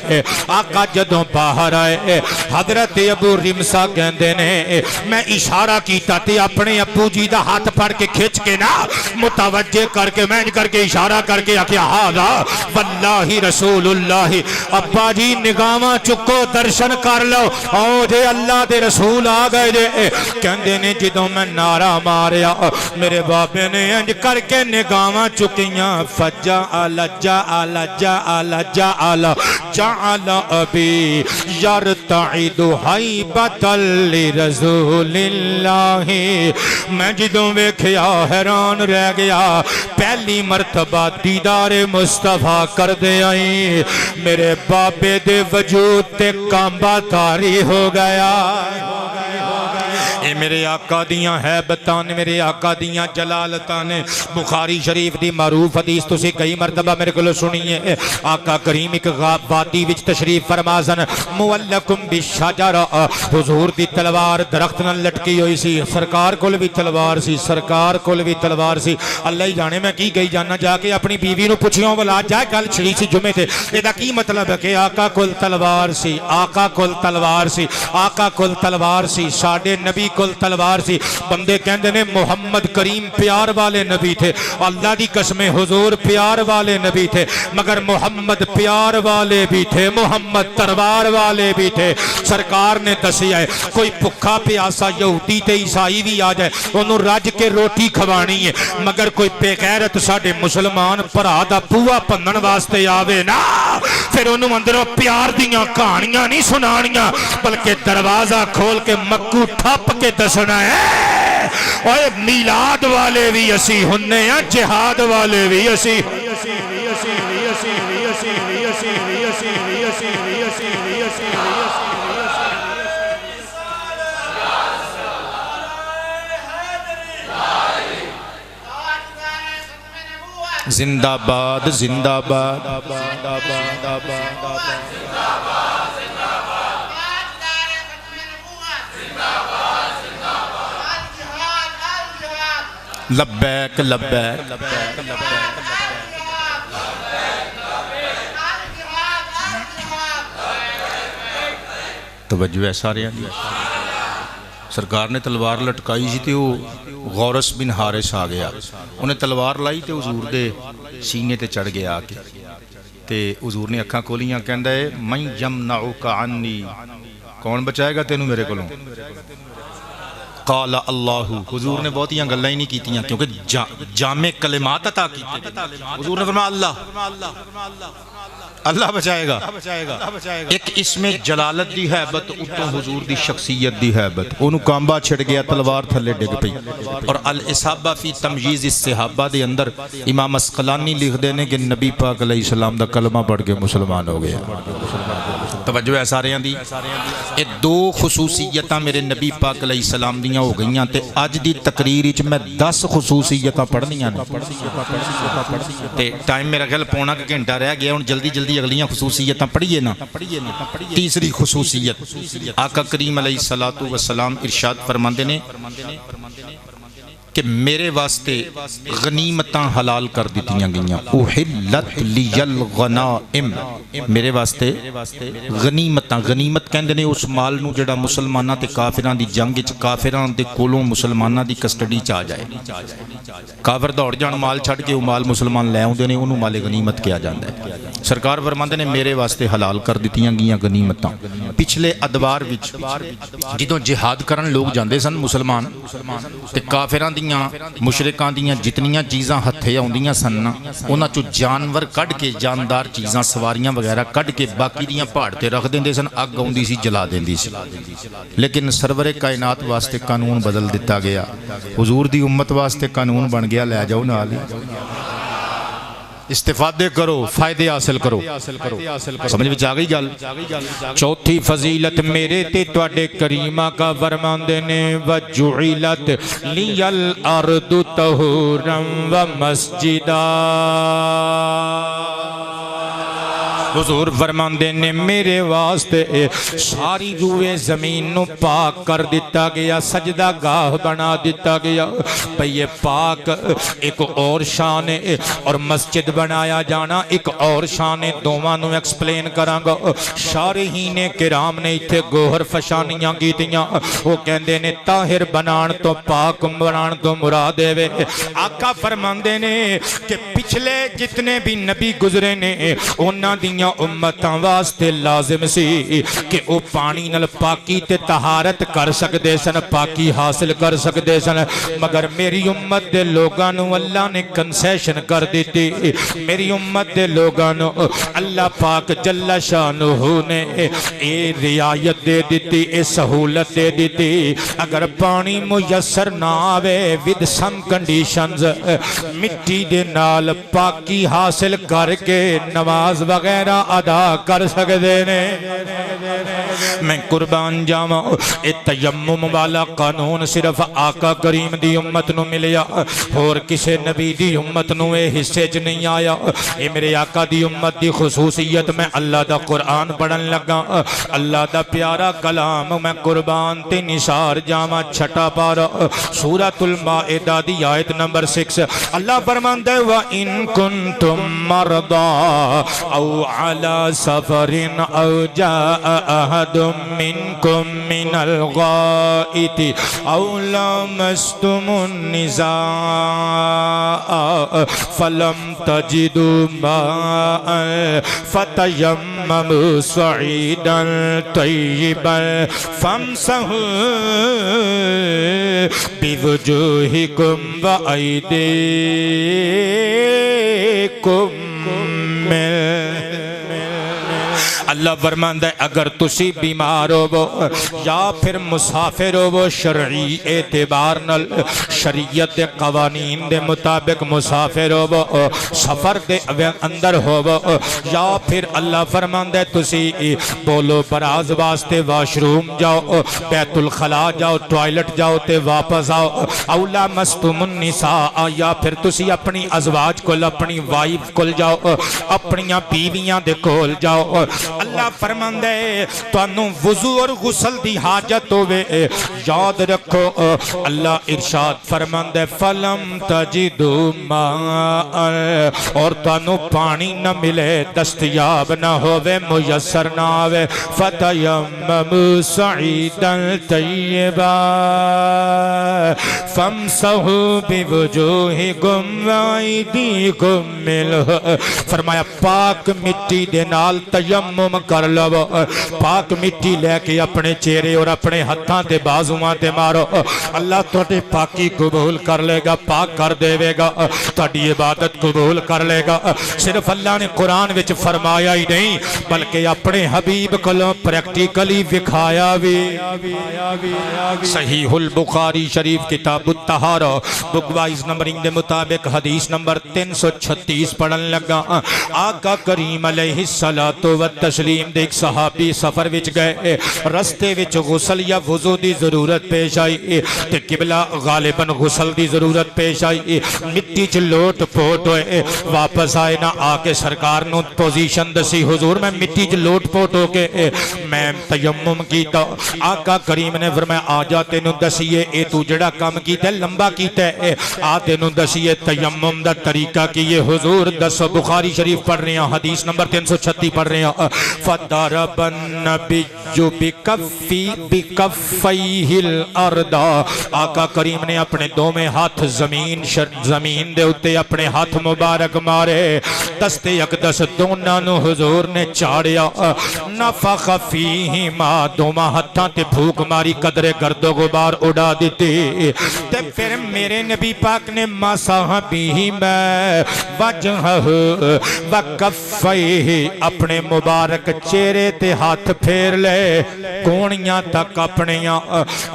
आका जदों बाहर आए हजरत अबू रिमसा कहंदे ने मैं इशारा कीता ते अपने अबू जी दा हाथ फड़ के खिंच के ना मुतवज्जे करके मैं करके इशारा करके आख्या हादा वल्लाही रसूलुल्लाह। अब्बा जी निगाहां चुको दर्शन कर लो, आओ जे अल्लाह दे रसूल आ गए जे। कहंदे ने जदों मैं नारा मारिया मेरे बाबे ने इंज करके निगाहां चुकियां। फजा आला जा आला जा आला जा आला जा आला अबी यरतइदु हैबतल रसूलिल्लाह। मैं जदों वेखिया हैरान रह गया, पहली मरतबा दीदारे मुस्तफा कर दे आई। मेरे बाबे दे वजूद ते कांबा तारी हो गया। मेरे आका दियां हैबतां ने, मेरे आका दियां जलालतां ने। बुखारी शरीफ दी मारूफ हदीस तुसी कई मरतबा मेरे को सुनिए। आका करीम एक वादी विच तशरीफ फरमासन, मुअल्लकुम बिशजरा, हुजूर दी तलवार दरख्त नाल लटकी हुई सी। सरकार कोल भी तलवार सी, सरकार कोल भी तलवार सी। अल्लाह ही जाने मैं की गई जाना जाके अपनी बीवी नूं पुछियो वला जा गल छड़ी सी जुमे ते एदा की मतलब है कि आका कोल तलवार सी, आका कोल तलवार सी, आका कोल तलवार सी, साडे नबी कोल तलवार सी। बंदे कहंदे ने मोहम्मद करीम प्यार वाले नबी थे, अल्लाह दी कसमें हुजूर प्यार वाले नबी थे, मगर मोहम्मद प्यार वाले भी थे, मोहम्मद तलवार वाले भी थे। सरकार ने दसिया है कोई भुखा प्यासा यहूदी ते ईसाई भी आ जाए ओनू रज के रोटी खवानी है, मगर कोई बेगैरत साडे मुसलमान भरा दा बूहा भन्नण वास्ते आवे ना फिर ओनू अंदरों प्यार दियां कहानियां नहीं सुनानियां, बल्कि दरवाजा खोल के मक्कू ठप के दसना है। ओए मिलाद वाले भी असी हुन्ने आ, जिहाद वाले भी असी। जिंदाबाद जिंदाबाद लब्बैक लब्बैक तवज्जो है सारियां दी। सरकार ने तलवार लटकाई सी तो गौरस बिन हारिस आ गया, उन्हें तलवार लाई तो हजूर दे सीने ते चढ़ गया आके ते हजूर ने अखां खोलियां, कहंदा है मैं यमनउका अन्नी, कौन बचाएगा तेनू मेरे कोलों? काला अल्लाहु, हुजूर ने बहुतियां गल्लां ही नहीं कीतियां क्योंकि जामे कलिमात अता कीते। हुजूर ने फरमाया अल्लाह अल्लाह बचाएगा। एक इसमें जलालत दी हैबत, उत्तों हुजूर दी शख्सियत दी हैबत, ओनू कांबा छिड़ गया, तलवार थले डिग पई। और अल इसाबा फी तमयीज़ इस्सहाबा दे अंदर इमाम अस्कलानी लिखदे ने कि नबी पाक अलैहिस्सलाम दा कलमा पढ़ के मुसलमान हो गया। तवज्जो है सारियां दी। ये दो खसूसियतां मेरे नबी पाक अलैहिस्सलाम दियां हो गईयां ते अज दी तकरीर विच मैं 10 खसूसियतां पढ़नियां ने ते टाइम मेरा ख्याल पौना घंटा रह गया, हुण जल्दी जल्दी अगलियां खसूसियतां पढ़िए ना। तीसरी खसूसियत आका करीम अलैहिस्सलातु वस्सलाम इरशाद फरमांदे ने कि मेरे वास्ते गनीमतां हलाल कर दित्तियां गईयां। उहिल्लत लियल गनाइम, मेरे वास्ते गनीमतां, गनीमत कहंदे ने उस माल नूं जिहड़ा मुसलमानां ते काफिरां दी जंग विच काफिरां दे कोलों मुसलमानां दी कस्टडी च आ जाए। काफिर दौड़ जाण माल छड्ड के, वो माल मुसलमान लै आउंदे ने, उहनूं माले गनीमत किया जांदा है। सरकार फरमांदे ने मेरे वास्ते हलाल कर दित्तियां गईयां गनीमतां। पिछले अदवार विच जदों जिहाद करन लोग जांदे सन मुसलमान, ते काफिरां दियां मुशरिकां दियां जितनियां चीज़ां हत्थे आउंदियां सन ना, उन्हां चों जानवर कढ के, जानदार चीज़ां सवारियां वगैरह कढ के बाकी दियां पहाड़ ते रख देंदे सन। अग आउंदी सी, जला देंदी सी। लेकिन सरवरे कायनात वास्ते कानून बदल दिता गया। हुजूर दी उम्मत वास्ते कानून बन गया, लै जाओ नाल ही, इस्तेफादे करो, फायदे हासिल करो। समझ में आ गई गल। चौथी फजीलत मेरे ते तुहाडे करीमा का फरमांदे ने वजुइलत लियल अर्दु तहूरम व मस्जिदा। हुजूर फरमांदे ने मेरे वास्ते सारी रूए जमीन नू पाक कर दिता गया, सजदा गाह बना दिता गया। भाई ये पाक एक और शान है और मस्जिद बनाया जाना एक और शान है। दोवां नू एक्सप्लेन करांगा। शारहीन किराम ने इत्थे गोहर फशानियां कीतियां। वो कहंदे ने ताहिर बनाण तो, पाक बनाण तो मुराद है। आका फरमांदे ने कि पिछले जितने भी नबी गुजरे ने उन्हां दियां उम्मतां वास्ते लाजिम सी कि वो पानी नाल पाकी ते तहारत कर सकदे सन, पाकी हासिल कर सकदे सन। मगर मेरी उम्मत दे लोगां नू अल्लाह ने कंसेशन कर दी। मेरी उम्मत दे लोगां नू अल्लाह पाक जल्ला शानुहु ने ए रियायत दे दी, ए सहूलत दे दी। अगर पानी मुयसर ना आवे विद सम कंडीशंस, मिट्टी दे नाल पाकी हासिल करके नमाज वगैरह अदा कर सकते ने। मैं कुर्बान जावा, ए तयम्मुम वाला कानून सिर्फ आका करीम दी उम्मत नू मिलिया, होर किसे नबी दी उम्मत नू ए हिस्से च नहीं आया। ये मेरे आका दी उम्मत दी खुसूसियत। मैं अल्लाह दा कुरान पढ़न लगा, अल्लाह दा प्यारा कलाम। मैं कुर्बान ते निसार जावा, छठा पारा सूरतुल माइदा दी आयत नंबर 6। अल्लाह फरमांदा है व इन कुंतुम मरदा औ अला सफरिन औ जाअ अहदुम मिनकुम मिनल गाइति औ लमस्तुमुन निsaa फलम तजिदु माअन फतयम्ममु सईदन तय्यिबन फमसहु बिवुजूहिकुम व अयदीकुम। अल्लाह फरमांदा है अगर तुसी बीमार होवो या फिर मुसाफिर होवो, शरई एतबार नाल शरीयत दे कवानीन दे मुताबिक मुसाफिर होवो, सफर दे अंदर होवो, या फिर अल्लाह फरमांदा है तुसी बोलो बराज वास्ते वाशरूम जाओ, बैतुल खला जाओ, टॉयलेट जाओ ते वापस आओ। औला मस्तुमुन निसा, या फिर तुसी अपनी अजवाज कोल, अपनी वाइफ कोल जाओ, अपनियां बीवियां दे कोल जाओ। अल्लाह फरमांदा है तुहानू वुजू और गुसल दी हाजत होवे, याद रखो अल्लाह इरशाद फरमांदा है फलम तजिदु माअन, और तुहानू पानी न मिले, दस्तयाब न होवे, मुयस्सर ना आवे, फतयम्ममु सईदन तय्यिबा फमसहु बिवुजूहिकुम व अयदीकुम मिन्हु। फरमाया पाक मिट्टी दे नाल तयम्मुम कर लो, पाक मिट्टी लेके अपने चेहरे और अपने हाथों ते बाजुआं ते मारो। अल्लाह तुहाडी पाकी कबूल कर लेगा, पाक कर देवेगा, तुहाडी इबादत कबूल कर लेगा। सिर्फ अल्लाह ने कुरान विच फरमाया ही नहीं बल्कि अपने हबीब कोलों प्रैक्टिकली विखाया भी। सहीहुल बुखारी शरीफ किताबुत तहारा बुक वाइज नंबरिंग दे मुताबिक हदीस नंबर 336 पढ़न लगा। आका करीम अलैहिस्सलातु व तस्लीम करीम दे एक सहाबी सफर विच गए, रस्ते विच गुसल या वुजू दी जरूरत पेश आई ते किबला गालिबन गुसल दी जरूरत पेश आई, मिट्टी च लोट पोट होए, वापस आए ना आके सरकार नूं पोजीशन दसी, हुजूर मैं मिट्टी च लोट पोट होके मैं तयम्मुम कीता। आका करीम ने फरमाया आ जा तेनू दसीए ए तू जड़ा काम कीता लंबा कीता है, आ तेनू दसीए तयम्मुम दा तरीका की है। हुजूर दसो, बुखारी शरीफ पढ़ रहे हैं, हदीस नंबर 336 पढ़ रहे हैं। फदरबन नबिय्यु बिकफ़ैहिल अर्दा, आका करीम ने अपने दोवें हाथ जमीन दे उत्ते अपने हाथ मुबारक मारे, दस्ते अकदस दोनों नूं हुजूर ने चाड़िया। नफख फीहिमा, दोवां हत्थां ते फूक मारी, कदरे गर्दो गुबार उड़ा दिती। ते फिर मेरे नबी पाक ने मसह बिही वजहहु व कफ़ैहि, अपने मुबारक चेहरे ते हाथ फेर ले, कोहणियां तक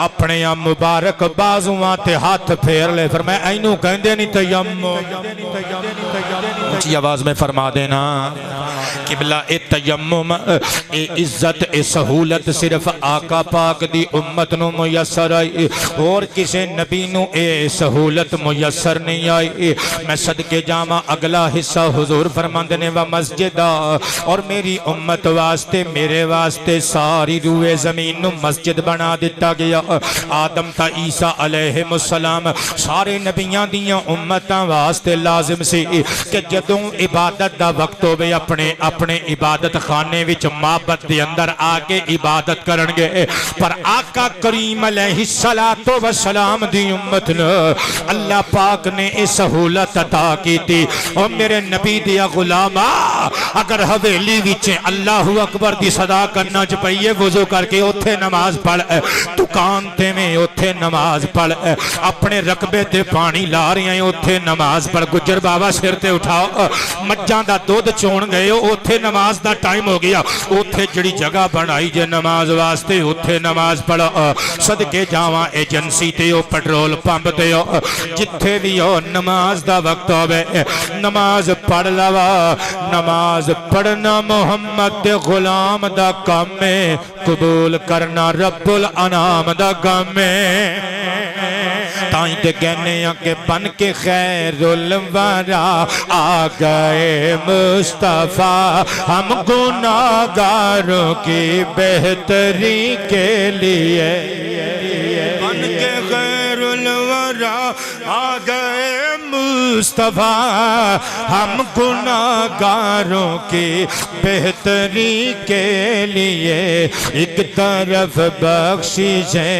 अपने मुबारक बाजुआं ते हाथ फेर ले। फिर मैं इनू कहंदे नहीं तयम्मुम, ऊंची आवाज में फरमा देना किबला ए तयम्मुम ए इज्जत ए सहूलत सिर्फ आका पाक दी उम्मत नूं मुयस्सर आई, और किसी नबी नूं ए सहूलत मुयस्सर नहीं आई। मैं सदके जावां अगला हिस्सा हुजूर फरमांदे ने व मस्जिदा, और मेरी उम्मत वास्ते मेरे वास्ते सारी रूए जमीन नूं मस्जिद बना दिता गया। आदम ता ईसा अलैहिमुस्सलाम सारे नबियां दियां उम्मतां वास्ते लाजिम सी कि जदों इबादत दा वक्त होवे अपने अपने इबादत खाने विच माबद दे अंदर आके इबादत करनगे, पर आका करीम अलैहिस्सलातो वस्सलाम दी उम्मत ने अल्लाह पाक ने ये सहूलत अता की थी। और मेरे नबी दिया गुलामा, अगर हवेली विच अल्लाहु अकबर दी सदा करना च पईए, वुजू करके उथे नमाज पढ़, दुकान ते में उथे नमाज पढ़, अपने रकबे ते पानी ला रहे हैं उथे नमाज पढ़, गुजर बाबा सिर ते उठाओ, मज्जां दा दुध चोण गए उथे नमाज दा टाइम हो गया, उथे जिहड़ी जगह बनाई जे नमाज वास्ते उथे नमाज पढ़। सदके जावां एजेंसी ते ओ पेट्रोल पंप ते ओ जिथे भी हो नमाज दा वक्त होवे नमाज पढ़ लवा। नमाज पढ़ना मोहम्मद दे गुलाम दा काम है, कबूल करना रब्बुल अनाम दा काम है। ताई ते कहने के बन के खैरुल वरा आ गए मुस्तफा, हम गुनाहगारों की बेहतरी के लिए। बन के खैरुल वरा आ गए मुस्तफा, हम गुनाहगारों की बेहतरी के लिए। एक तरफ बख्शिशें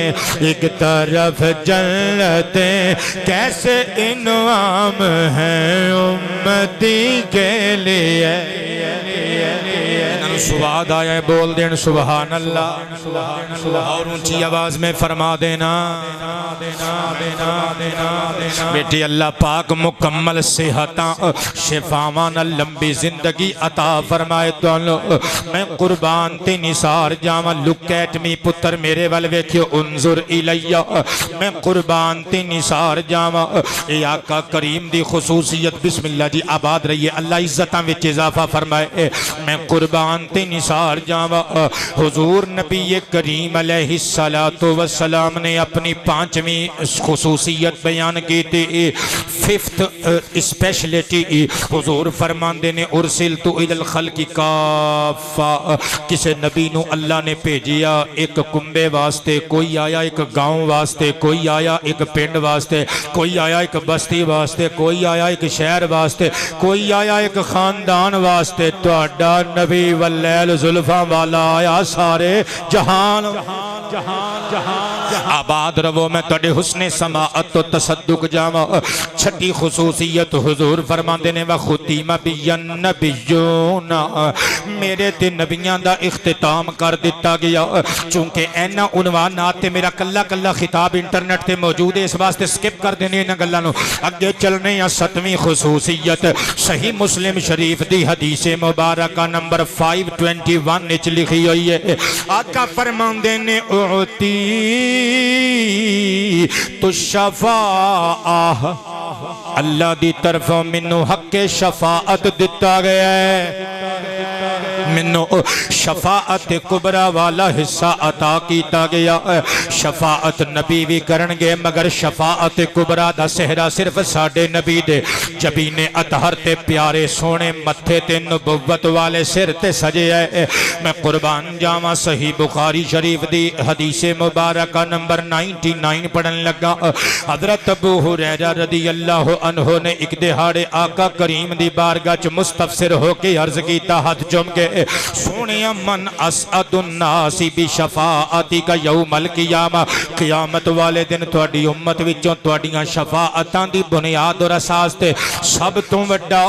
एक तरफ जन्नतें, कैसे इनाम है उम्मती के लिए। सुभान आया है, बोल देन सुभान अल्लाह, और ऊंची आवाज में फरमा देना बेटी अल्लाह पाक मुकम्मल सेहतां शिफावां नाल लंबी जिंदगी अता फरमाए। तुहानू मैं कुर्बान ते निसार जावां, लुक एट मी पुत्र मेरे वल वेखियो, उन्जुर इलैया, मैं कुर्बान ते निसार जावां। ए आका करीम दी खुसूसियत, बिस्मिल्लाह जी आबाद रहिए, अल्लाह इज्जतां विच इजाफा फरमाए। मैं कुर्बान ते निसार जावां। हुजूर नबी करीम अलैहिस्सलातु वस्सलाम ने अपनी पांचवी खुसूसियत बयान की थी, फिफ्थ स्पेशलिटी। हुजूर फरमांदे ने उरसिलतु इलल खल्क़ि काफ़ा, किसी नबी नू अल्लाह ने भेजिया एक कुंबे वास्ते, कोई आया एक गांव वास्ते, कोई आया एक पिंड वास्ते, कोई आया एक बस्ती वास्ते, कोई आया एक शहर वास्ते, कोई आया एक खानदान वास्ते। तुहाडा नबी वल्लैल जुल्फां वाला आया सारे जहान आबाद रवो। मैं तुहाडे हुस्ने समाअत तो तसद्दुक जावां। छठी खुसूसियत हुजूर फरमांदे ने व खुतीमा बियन नबियूना, मेरे ते नबियां दा इख्तिताम कर दिता गया। चूंकि इन्हां उनवानात ते मेरा कल्ला कल्ला खिताब इंटरनेट ते मौजूद है, इस वास्ते स्किप कर देने इन्हां गल्लां नूं। अगे चलने आ सतवीं खुसूसियत, सही मुस्लिम शरीफ दी हदीस मुबारका नंबर 521 विच लिखी हुई है। आका फरमांदे ने उती तो शफा, अल्लाह दी तरफों मैनू हक शफाअत दिता गया है। मैनू शफाअत कुबरा वाला हिस्सा अता किया गया। शफाअत नबी भी करनगे मगर शफाअत कुबरा दा सेहरा सिर्फ साडे नबी दे जबीने अतहर ते प्यारे सोने मत्थे ते नबुव्वत वाले सिर ते सजे है। मैं कुर्बान जावा सही बुखारी शरीफ दी हदीस मुबारक नंबर 99 पढ़न लगा। हजरत अबू हुरैरा रदी अल्लाह अन्हु ने एक दिहाड़े आका करीम दी बारगाह च मुस्तफसिर होके अर्ज कीता हाथ चुम के, सोने मन असअदुन्नासी बि शफाअती का यौमल क़ियामा, क़ियामत वाले दिन तुहाडी उम्मत विचों तुहाडीआं शफाअतां दी बुनियाद और असास ते सब तो वड्डा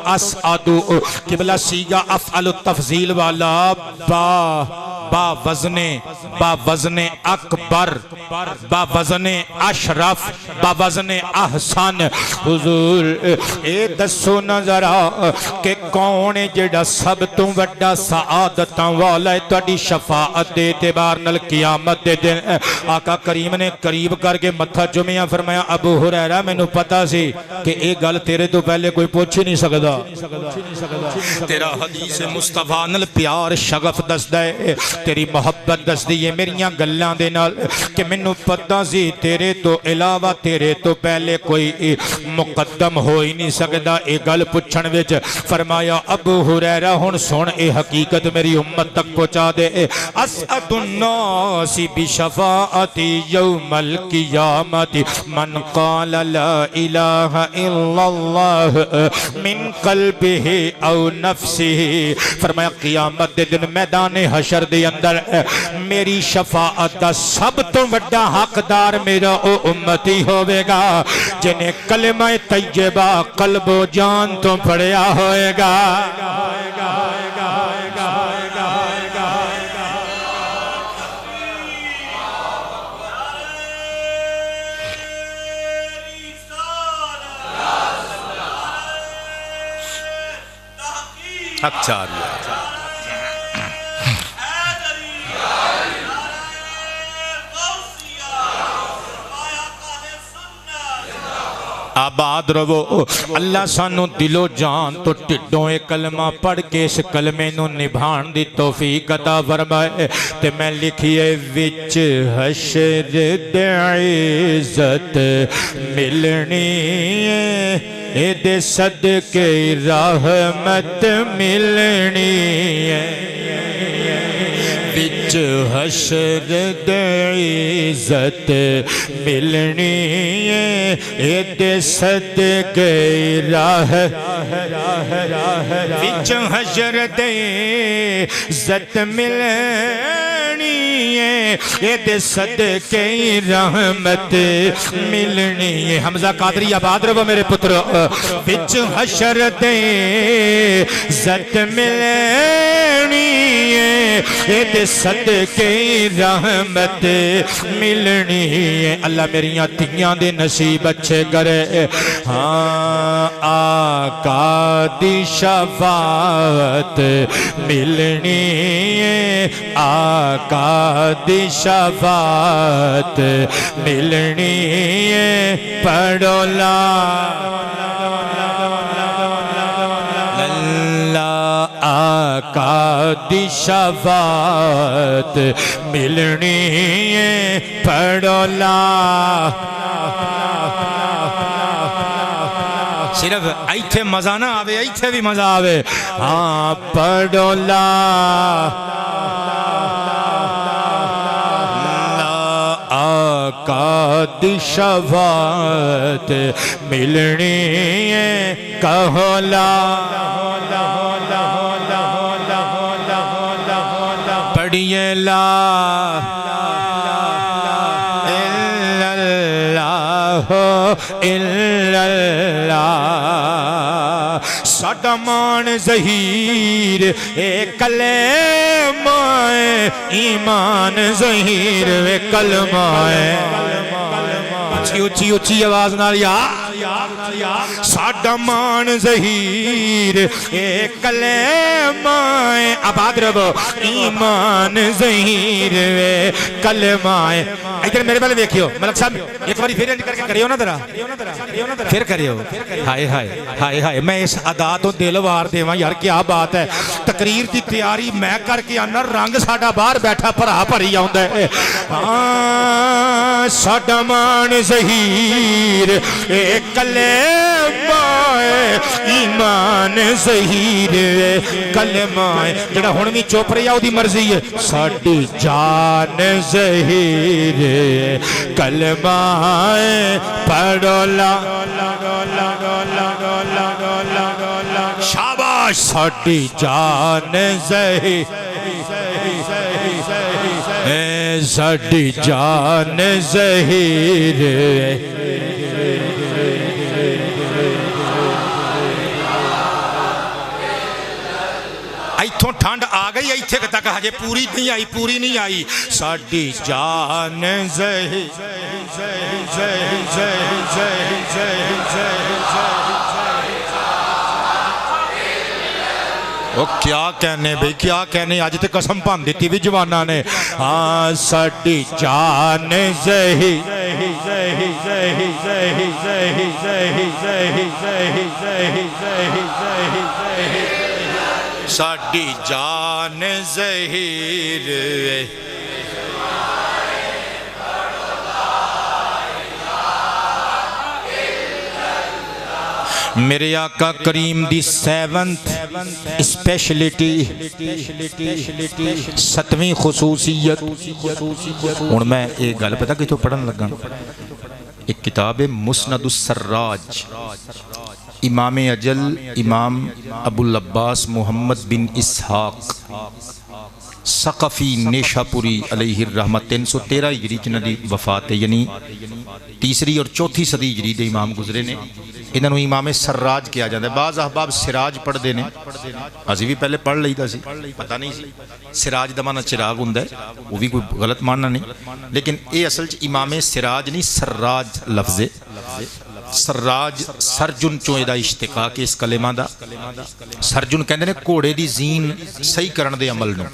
असअदु किबला सीगा अफ़अलु तफजील वाला बा वज़ने अकबर बा वज़ने अशरफ बा वज़ने अहसन। हुजूर ए दसो न जरा कि कौन है जेड़ा सब तो वड्डा सआदतां वाला है तुहाडी शफाअत दे एतबार नाल क़ियामत दे दिन। आका करीम ने करीब करके मत्था चुमिया फरमाया, अबू हुरैरा मैनू पता सी कि ये गल तेरे तो पहले कोई पूछ ही नहीं सकदा। तेरा हदीस मुस्तफा नाल प्यार शगफ दसदा है, तेरी मोहब्बत दसदी है मेरियां गल्लां दे नाल कि मैनू पता सी तेरे तो इलावा तेरे तो पहले कोई मुकद्दम हो ही नहीं सकदा। ये गल पुछण विच फरमाया, अबू हुरैरा हुण सुन ए हकीकत मेरी उम्मत तक पहुंचा दे। असअदुन्नासी बिशफाअती यौमल क़ियामती मन क़ाल ला इलाहा इल्लल्लाह मिन क़ल्बिही औ नफ्सिही। फरमाया क़ियामत दे दिन मैदान हशर दे अंदर मेरी शफाअत का सब तो बड़ा हकदार मेरा ओ उम्मती होवेगा जिन्हें कलमा तैयबा कल्बो जान तो पढ़िया होएगा। अच्छा आबाद रवो। अल्लाह सानू दिलो जान तो टिड्डों ए कलमा पढ़ के इस कलमे नू निभाण दी तौफीक अता फरमाए। ते मैं लिखिए विच हशर दे इज्जत मिलनी ए दे सदके रहमत मिलनी है। विच हशर दे इज्जत मिलनी ए दे सदके विच हशर दे इज्जत मिलनी ए दे सदके रहमत मिलनी है। हमजा कादरी आबाद रहो मेरे पुत्र। विच हशर दे इज्जत मिलनी ए सदके रहमत मिलनी है। अल्लाह मेरिया तियां दे नसीब अच्छे करे। हाँ आका दी शफाअत मिलनी है, आका दी शफाअत मिलनी है। पढ़ो ला आका दी शफाअत मिलनी है। पढ़ो ला सिर्फ इत्थे मजा ना आवे, इत्थे भी मजा आवे। हाँ पढ़ो ला आका दी शफाअत मिलनी है। कहो ला पढ़िए ला इल्लल्लाह साडा मान ज़हीर ए कलेमा ईमान ज़हीर वे कलमा उची उची आवाज नाल या साडा मान ज़हीर ए कलेमा आबाद रहो ईमान ज़हीर वे कलमाए। इधर मेरे वाले देखियो मलक साहब एक बार फिर करके करियो ना जरा फिर करियो। हाय हाय हाय हाय मैं इस अदा तो दिल वार देवां यार क्या बात है। तकरीर की तैयारी मैं करके आना रंग साडा बाहर बैठा भरा भरी आउंदा है। हाँ साडा मान ज़हीर ए कलमाए ईमान ज़हीर कलमाए। जेड़ा हुण भी चुप रहा ओदी मर्जी है। साडी जान ज़हीर कलमाए पढ़ो ला शाबाश। साडी जान ज़हीर साडी जान ज़हीर इथों ठंड आ गई इत्थे तक हजे पूरी नहीं आई साडी जान ज़हीर। ओ क्या कहने भाई क्या कहने अज तो कसम भन दी भी जवाना ने। हाँ साडी जान ज़हीर साडी जान ज़हीर मेरे आका करीम दी 7th स्पेशलिटी 7वीं खुसूसियत। हुण मैं एक गल पता कितों पढ़न लगा। एक किताब है मुस्नदुस सर्राज इमाम अजल इमाम अबुल अब्बास मोहम्मद बिन इसहाक सकफ़ी नेशापुरी अलैहि रहमत 313 हिजरी च इन्हां दी वफात है। यानी 3री और 4थी सदी हिजरी दे इमाम गुजरे ने। इन्हों इमाम सरराज कहा जाता है। बाज़ अहबाब सिराज पढ़ते हैं असी भी पहले पढ़ लईदा सी पता नहीं सी सिराज दा माना चिराग हुंदा है वो भी कोई गलत मानना नहीं। लेकिन ये असल च इमाम सिराज नहीं सर्राज लफ्ज़ है। सर्राज सरजुन चों इहदा इश्तिकाक इस कलेमा दा। सरजुन कहते हैं घोड़े की जीन सही करने के अमल नूं।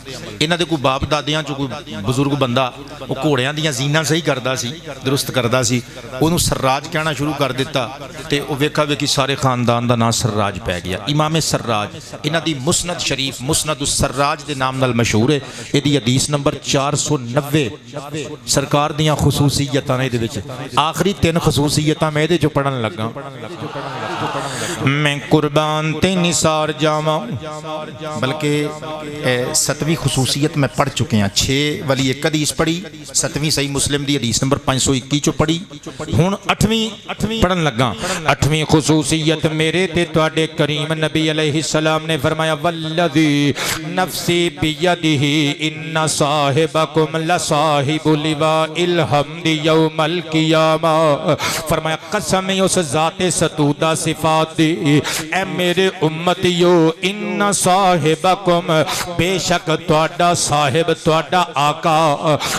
इन्हां दे कोई बाप दादियां चों कोई बजुर्ग बंदा वो घोड़ियां दीयां जीनां सही करता सी दुरुस्त करता सी उहनूं सर्राज कहना शुरू कर दिता ते वो वेखा वेखी सारे खानदान का नाम सर्राज पै गया। इमाम सर्राज इन्हां दी मुस्नद शरीफ मुस्नद उस सर्राज के नाम नाल मशहूर है। इहदी हदीस नंबर 490 सरकार दीयां खुसूसियतां ने। इहदे विच आखिरी 3 खुसूसियतां मैं इहदे चों पढ़न लगा। मैं कुर्बान ते निसार जावा बल्कि 7वीं खुसूसियत मैं पढ़ चुके हैं। 6 वाली एक हदीस पढ़ी 7वीं सही मुस्लिम दी हदीस नंबर 521 चो पढ़ी। हुण 8वीं पढ़न लगा। 8वीं खुसूसियत मेरे ते तुहाडे करीम नबी अलैहि सलाम ने फरमाया वल्लज़ी नफ्सी बियदिही इन्ना साहिबकुम लसाहिबुल लिवाइल हम्दि यौमल क़ियामा। फरमाया कसम उस ज़ाते सतूदा सिफात दी ए मेरे उम्मतियो इन्ना साहिबकुम बेशक तुहाडा साहिब तुहाडा आका।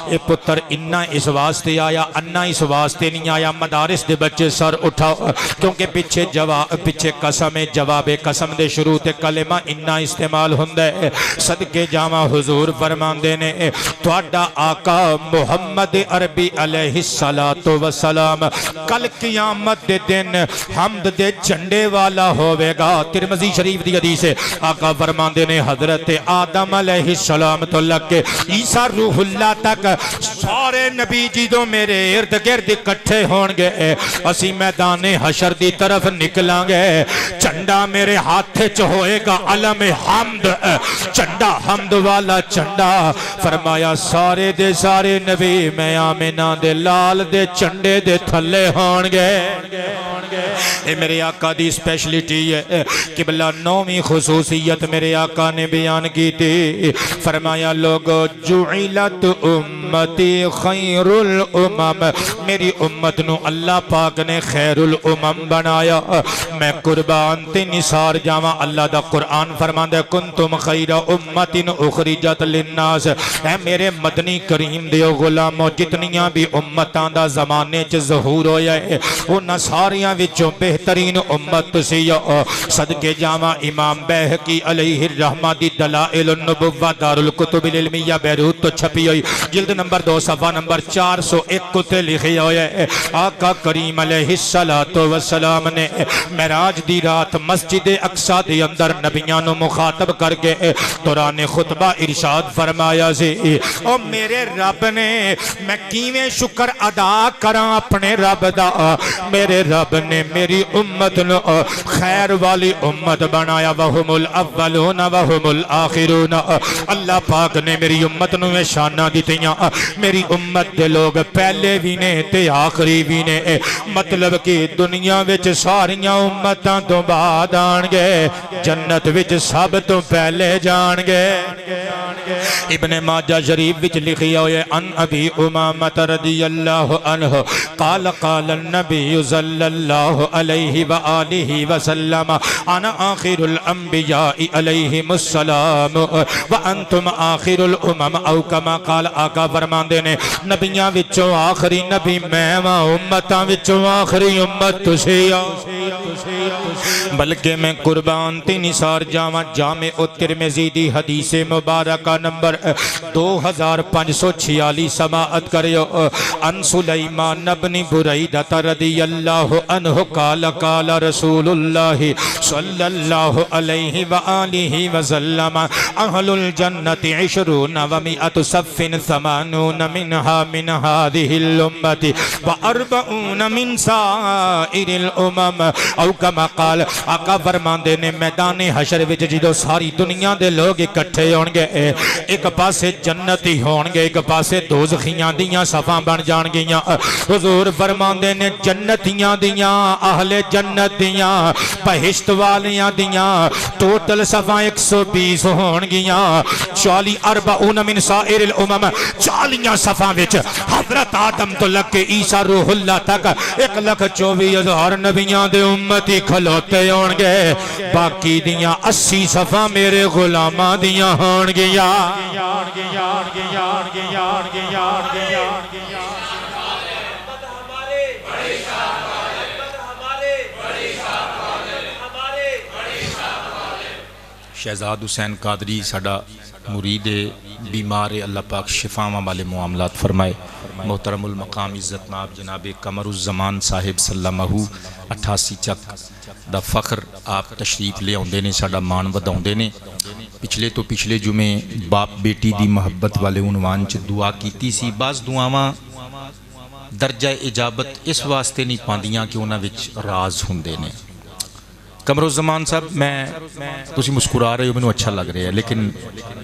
ए पुत्र इन्ना इस वास्ते आया अन्ना इस वास्ते नहीं आया। मदारिस दे बच्चे सर उठाओ क्योंकि पिछे कसम है जवाब कसम दे शुरू ते कलेमा इन्ना इस्तेमाल हुंदा है। सदके जावा हुजूर फरमांदे ने तुहाडा आका मुहम्मद अरबी अलैहि सलातो व सलाम कल क़यामत दे दिन हमद दे झंडे वाला होवेगा। तिरमिज़ी शरीफ दी हदीस है। आका फरमांदे ने हजरत आदम अलैहि सलाम तो लगे ईसा रूहुल्लाह तक सारे नबी जी तो मेरे इर्द गिर्द इकट्ठे होंगे। असी मैदाने हशर दी तरफ निकलांगे झंडा मेरे हाथ च होएगा अलम हमद झंडा हमद वाला झंडा। फरमाया सारे दे सारे नबी मैं आमिना दे लाल दे झंडे दे थल्ले होंगे। ये मेरे आका दी स्पेशलिटी है। किबला 9वीं खुसूसियत मेरे आका ने बयान की थी। फरमाया लोगो जुइलत उम्मती खैरुल उमम मेरी उम्मत नु अल्लाह पाक ने खैरुल उमम बनाया। मैं कुर्बान ते निसार जावा अल्लाह दा कुरान फरमांदा कुंतुम खैरा उम्मतिन उखरिजत लिन्नास। ऐ मेरे मदनी करीम दे गुलामो जितनियां भी उम्मतां दा ज़माने च ज़हूर होया है उन्हां सारियां विचों तो बेहतरीन उम्मत तुसी हो। सदके जावा इमाम बैहकी अलैहि रहमा दी दलाइलुन नबुव्वा दारुल कुतुबिल इल्मिया बैरूत तो छपी हुई जिल्द नंबर 2 सफ़ा नंबर 401 ते लिखे हुए आका करीम अलैहिस्सलातु वस्सलाम ने मेराज दी रात मस्जिद अक्सा दे अंदर नबियां नु मुखातब करके दौरान खुतबा इरशाद फरमाया सी ओ मेरे रब ने मैं किवें शुक्र अदा करा अपने रब दा। मेरे रब ने मेरी उम्मत नु खैर वाली उम्मत बनाया वहुमुल अव्वलून वहुमुल आखिरून। अल्लाह पाक ने मेरी उम्मत नु शाना दित्तियां मेरी उम्मत दे लोग पहले भी ने ते आखिरी भी ने मतलब कि दुनिया विच सारियां उम्मतां तो बाद आणगे जन्नत विच सब तो पहले जाणगे। इब्ने माजा शरीफ विच लिखिया हुआ अन अबी उमामा रदियल्लाहु अन्हु काल काल नबी सल्लल्लाहु अलैहि व आलिहि वसल्लम अना आखिरुल अंबिया अलैहिमुस्सलाम व अंतुम आखिरुल उमम औ कमा काल। आका फरमांदे ने नबियां विचों आखिरी नबी मैं वा उम्मतां विचों आखिरी उम्मत तुसी हो। बल्कि मैं कुर्बान ते निसार जावा जामे ओ तिरमिज़ी दी हदीस मुबारक नंबर 2546 समाअत करियो अन सुलैमान इब्न बुरैदा रदियल्लाहु अन्हु काल काल रसूलुल्लाह सल्लल्लाहु अलैहि व आलिहि वसल्लम अहलुल जन्नति 20 व मिअतु सफ़िन 80 मिनहा मिन हादिहिल उम्मति व 40 मिन साइरिल उमम औ कमा काल। आका फरमांदे ने मैदान हशर विच जदों सारी दुनिया दे लोग इकट्ठे होणगे एक पासे जन्नती होणगे एक पासे दोज़खियां दियां सफ़ां बन जाणगियां। हुजूर फरमांदे ने जन्नतियां दियां अहले जन्नत दियां बहिश्त वालियां दियां टोटल सफ़ां 120 होणगियां। 40 40 मिन साइरिल उमम 40 सफ़ां विच हज़रत आदम तो लग ईसा रूहुल्लाह तक 1,24,000 नबियां दे उम्मती खलोते होणगे। बाकी दियां 80 सफ़ां मेरे गुलामां दियां होणगियां। शहजाद हुसैन कादरी साडा मुरीद बीमार है अल्लाह पाक शिफावां वाले मामलात फरमाए। मोहतरमुल मकाम इज़्ज़त नाब जनाब कमरुज़्ज़मान साहिब सल्लमहु 88 चक दा फ़ख्र आप तशरीफ़ ले आउंदे ने साडा मान वधाउंदे ने। पिछले तो पिछले जुमे बाप बेटी दी मोहब्बत वाले उनवान च दुआ कीती सी। बाज़ दुआवां दर्जा इजाबत इस वास्ते नहीं पांदियां कि उन्हां विच राज हुंदे ने। कमरुज़्ज़मान साहब मैं तुसी मुस्कुरा रहे हो मैनूं अच्छा लग रहा है लेकिन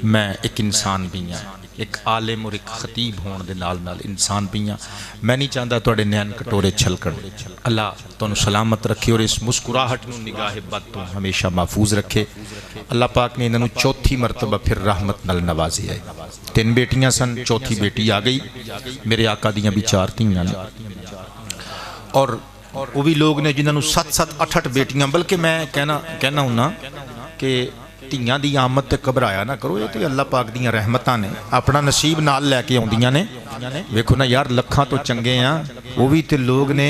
मैं एक इंसान भी हाँ एक आलिम और एक खतीब होने दे नाल नाल इंसान भी हाँ। मैं नहीं चाहता तुहाडे नैन कटोरे छलकण। अल्लाह तुहानूं सलामत रखे और इस मुस्कुराहट नूं निगाहे बद तो हमेशा महफूज रखे। अल्लाह पाक ने इन्होंने चौथी मरतबा फिर रहमत नाल नवाजी है। 3 बेटियां सन चौथी बेटी आ गई। मेरे आका दियां भी 4 धीआं ने और वो भी लोग ने जिन्होंने 7-7 8-8 बेटियां बल्कि मैं कहना हुन्ना कि धीआं दी आमद ते घबराया ना करो। ये तो अल्लाह पाक दियां रहमतां ने अपना नसीब नाल लैके आउंदियां ने। वेखो ना यार लखां तो चंगे आ वो भी तो लोग ने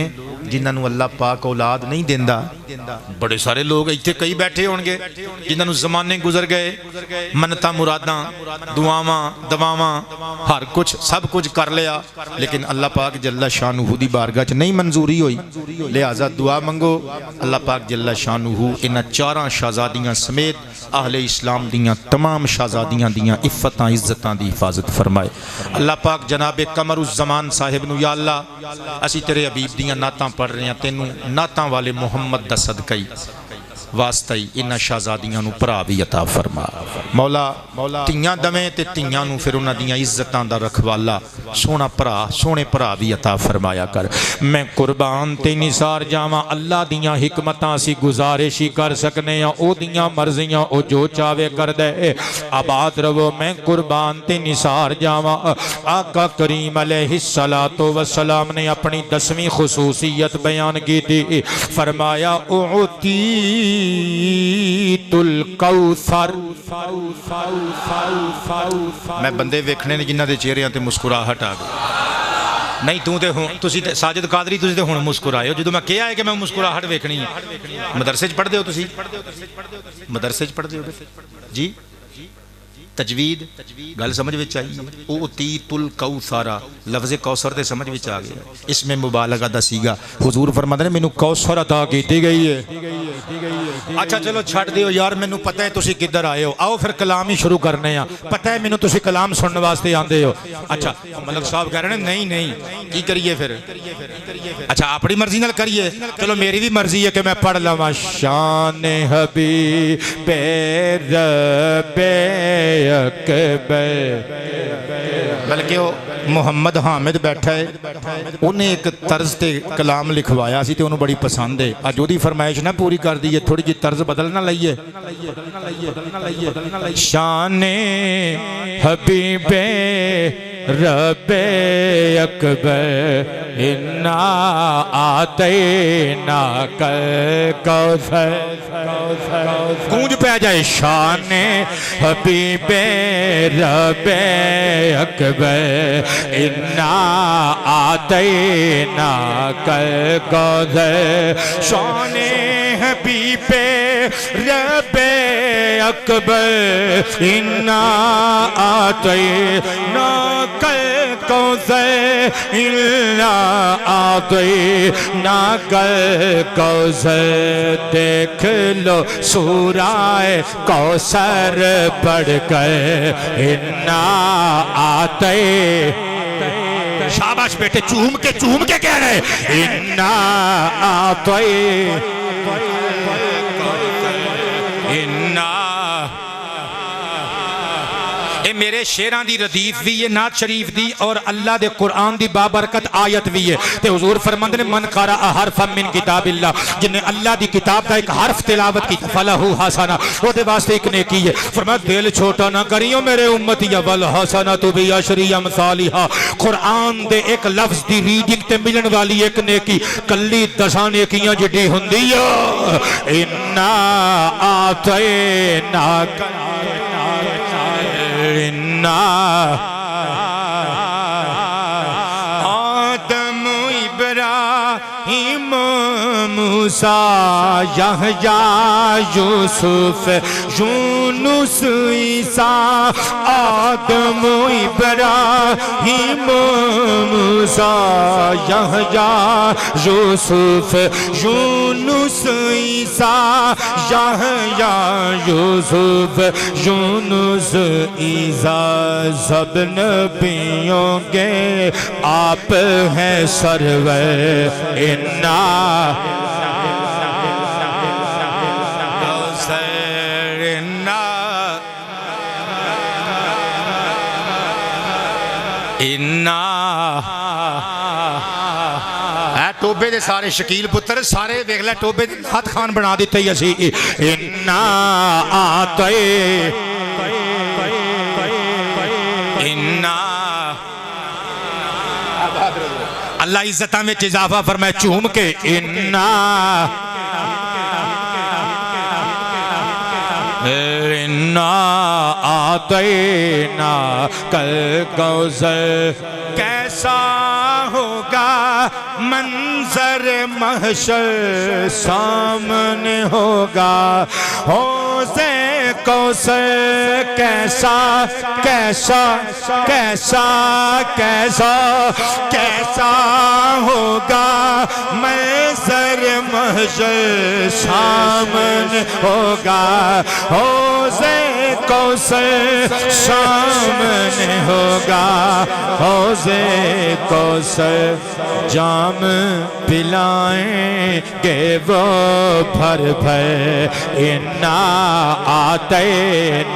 जिन्होंने अल्लाह पाक औलाद नहीं देंदा। बड़े सारे लोग इत्थे कई बैठे होणगे जिन्होंने जमाने गुजर गए मन्नतां मुरादां दुआवां दवावां हर कुछ सब कुछ कर लिया लेकिन अल्लाह पाक जल्ला शानुहु दी बारगाह च नहीं मंजूरी हुई। लिहाजा दुआ मंगो अल्लाह पाक जल्ला शानुहु इन्हां 4 शहजादियां समेत अहले इस्लाम दियां तमाम शहजादियां दियां इफ़्फ़तां इज़्ज़तां दी हिफाजत फरमाए। अल्लाह पाक जनाब कमरुज़्ज़मान साहिब नूं या अल्लाह असी तेरे हबीब दियां नातां पढ़ रहे हैं तेनू नातां वाले मुहम्मद दा सदका ही वास्ता ही इन्हां शहजादियां नूं भरा भी अता फरमा। मौला धीआं दवें ते धीआं नूं फिर उन्हां दियां इज़्ज़तां दा रखवाला सोहना भरा सोहने भरा भी अता फरमाया कर। मैं कुर्बान ते निसार जावां अल्लाह दियां हिकमतां असी गुजारिश ही कर सकने आ ओदियां मर्जियां ओ जो चावे कर दे। आबाद रवो मैं कुर्बान ते निसार जावां। आका करीम अलैहिस्सलातु वस्सलाम ने अपनी 10वीं खुसूसियत बयान की थी। फरमाया उती तुल कौसर। मैं बंदे वेखने ने जिन्हां दे चेहरिਆਂ ते मुस्कुराहट आ गई। नहीं तू तो हूँ तुसी ते साजिद कादरी तुसी तो हुण मुस्कुराए हो जो मैं कहा है कि मैं मुस्कुराहट वेखनी है मदरसे च पढ़ते हो तुसी मदरसे च पढ़ते हो जी तजवीद गल समझ विच आई ओ तीतुल कौसरा लफ्ज़ कौसर ते समझ विच आ गया इसमें मुबालगा दा सीगा हुजूर फरमाते ने मैनू कौसर अता की गई है अच्छा चलो छड़ दियो यार मैनू पता है तुसी किधर आए हो आओ फिर कलाम ही शुरू करने आ पता है मैनू तुसी कलाम सुनने वास्ते आंदे हो अच्छा मलक साहब कह रहे हैं नहीं नहीं की करिए फिर अच्छा अपनी मर्जी नाल करिए चलो मेरी भी मर्जी है कि मैं पढ़ लवां शान हबीब रब्बे बल्कि वो मुहम्मद हामिद बैठा है उन्हें एक तर्ज ते कलाम लिखवाया सी ते उन्हें बड़ी पसंद है अज ओदी फरमाइश ना पूरी कर दी है थोड़ी जी तर्ज बदल ना लाइए शाने हबीबे रब्बे अकबर इन्ना आते ना कौसर गूंज पे जाए शाने हबीबे रब्बे अकबर इन्ना आते ना कौसर शाने हबीबे रब्बे अकबर इन्ना आते ना कौसर इल्ला आते ना कौसर देख लो सूराए कौसर पढ़ कर इन्ना आते शाबाश बेटे चूम के कह रहे इन्ना आते इन्ना मेरे शेरां दी रदीफ भी है नात शरीफ दी और अल्लाह दे कुरान दी बाबरकत आयत भी है ते हुजूर फरमांदे ने मन करा हरफम मिन किताबिल्लाह जिन्हें अल्लाह दी किताब दा एक हरफ तिलावत की फलहु हसना ओदे वास्ते एक नेकी है फरमाया दिल छोटा ना करियो मेरे उम्मतिया वल हसनतु बि अशरी अमसालिहा कुरान दे एक लफ्ज दी रीडिंग ते मिलण वाली एक नेकी कल्ली 10 नेकियां जिड्डी हुंदी है इन्ना आतैना आदम इब्राहिम मूसा यहया यूसुफ यूनुस ईसा आदम इब्राहिम मूसा यहया यूसुफ यूनुस ईसा यहया यूसुफ यूनुस ईसा सब नबियों के आप हैं सरवर इन्ना इन्ना टोबे दे सारे शकील पुत्र सारे देख लै टोबे दे नाथ खान बना दिते ही असी इन्ना आते इन्ना अल्लाह इज्जत में इजाफा फरमाए चूम के इन्ना इन्ना आतैना कल कौसर कैसा होगा मंजर महशर सामने होगा हौज़े कौसर कैसा कैसा कैसा कैसा कैसा होगा मंजर महशर सामने होगा हौज़े कौसर सामने होगा हौज़े कौसर जाम पिलाएंगे वो भर भर इन्ना आते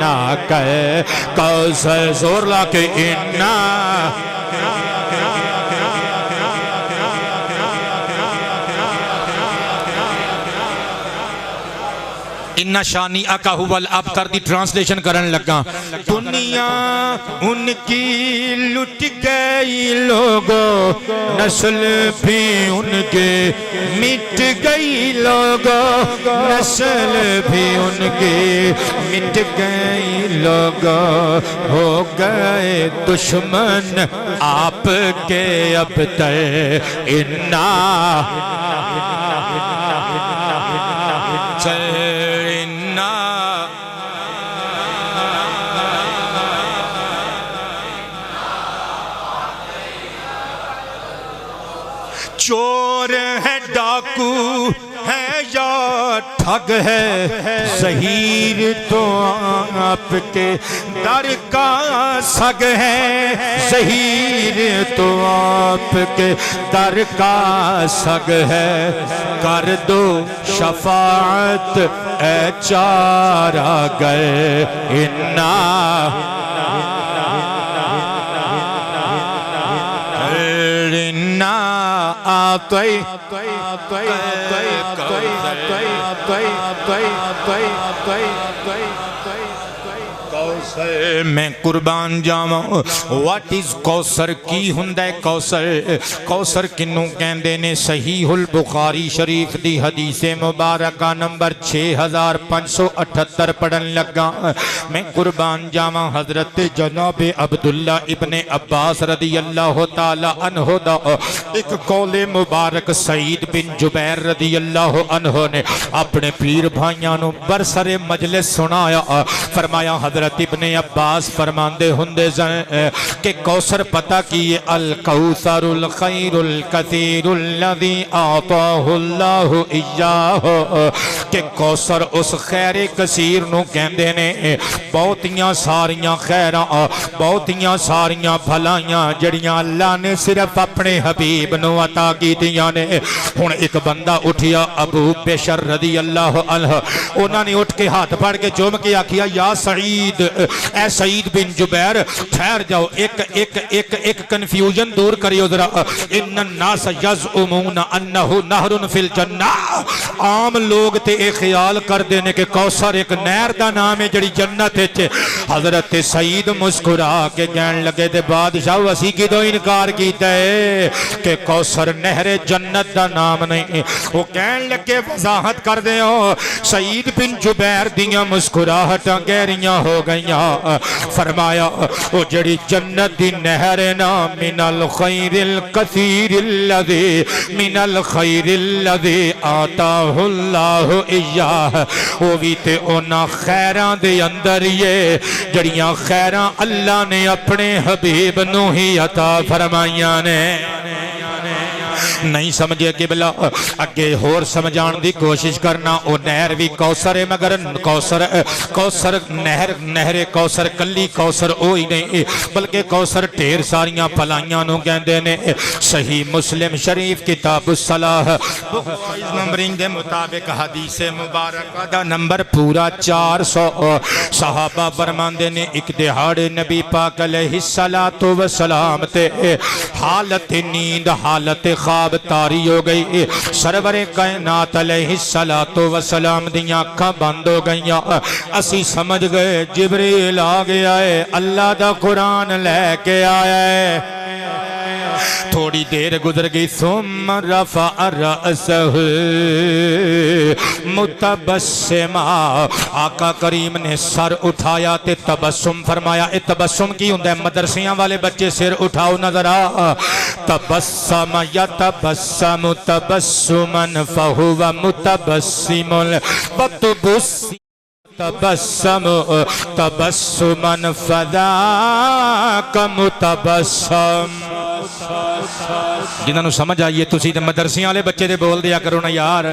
ना कर कौसर जोर ला के इन्ना इन्ना शानी आका हुवल अबतर दी ट्रांसलेशन करन लगा दुनिया उनकी लुट गई लोगों नस्ल भी उनके मिट गई लोगों नस्ल भी उनकी मिट गए लोग हो गए दुश्मन आपके अब तक इन्ना इन्ना चोर है डाकू है या ठग है ज़हीर तो आपके दर का सग है ज़हीर तो आपके दर का सग है कर दो शफाअत ए चारा गए इन्ना मैं कुर्बान जावा व्हाट इज कौसर की हुंदा है कौसर कौसर किन्नू कहंदे ने सहीहुल बुखारी शरीफ दी हदीस मुबारक नंबर 6578 पढ़न लगा मैं कुर्बान जावा हजरत जनाब अब्दुल्ला इब्ने अब्बास रदी अल्लाह तआला अन्हु दा एक कौले मुबारक सईद बिन जुबैर रदी अल्लाह अन्हु ने अपने पीर भाइयों नु बरसरे मजलिस सुनाया फरमाया हजरत इब्ने अब्बास फरमांदे हुंदे कि कौसर पता की ये अल कौसरुल खैरुल कसीरुल लज़ी आताहुल्लाहु इय्याहु कि कौसर उस खैरे कसीर नु कहंदे ने बहुतियां सारियां खैरां बहुतियां सारियां भलाइयां जड़ियां अल्लाह ने सिर्फ अपने हबीब नु अता कीतियां ने हुण एक बंदा उठिया अबू बेशर रदी अल्लाह अन्हु उन्हां ने उठ के हाथ फड़ के चूम के आखिया या सईद ए सईद बिन जुबैर ठहर जाओ एक एक एक एक कंफ्यूजन दूर करियो जरा इन्नन नास यज़उमून अन्नहु नहरुन फिल जन्नह आम लोग ते ए ख्याल करदे ने कि कौसर एक नहर दा नाम है जड़ी जन्नत विच हजरत सईद मुस्कुरा के कहन लगे ते बादशाह असी किदों इनकार कीता है कि कौसर नहर जन्नत दा नाम नहीं वो कहन लगे वजाहत कर दे सईद बिन जुबैर दियां मुस्कुराहटां गहरियां हो गईयां फरमाया वो जड़ी जन्नत दी नहर है ना मिनल खैरिल कसीरिल लज़ी मिनल खैरिल लज़ी आताहुल्लाहु इय्याह वो भी ते उन्हां खैरां दे अंदर ये जड़ियां खैरां अल्लाह ने अपने हबीब नू ही अता फरमाइयां ने नहीं समझे किबला अगे होर समझाण दी कोशिश करना ओ नहर भी कौसर है मगर कौसर कौसर नहर नहरे कौसर कली कौसर ओ ही नहीं बल्कि कौसर ढेर सारियां भलाइयां नु कहंदे ने सही मुस्लिम शरीफ किताब सलाह नंबरिंग दे मुताबिक हदीस मुबारक दा नंबर पूरा 400 सहाबा फरमांदे ने एक दिहाड़े नबी पाक अलैहिस्सलातु वस्सलाम ते हालत नींद हालत ख्वाब तारी हो गई सरवरे कायनात अलैहिस्सलातु वस्सलाम दियां अखां बंद हो गईयां असी समझ गए जिब्रील आ गया है अल्लाह दा कुरान लेके आया है थोड़ी देर गुजर गई सुम रफा रअसहु मुतबस्सिमा आका करीम ने सर उठाया ते तबस्सुम फरमाया ए तबस्सुम की हुंदा है मदरसियां वाले बच्चे सिर उठाओ नजर आ तबस्सम यतबस्सम तबस्सुमन फहुवा मुतबस्सिमुल बतबस्सम तबस्सम तबस्सुमन फदाक मुतबस्सम जिन्होंने समझ आई है तुसी ते मदरसियां वाले बच्चे दे बोल दिया करो ना यार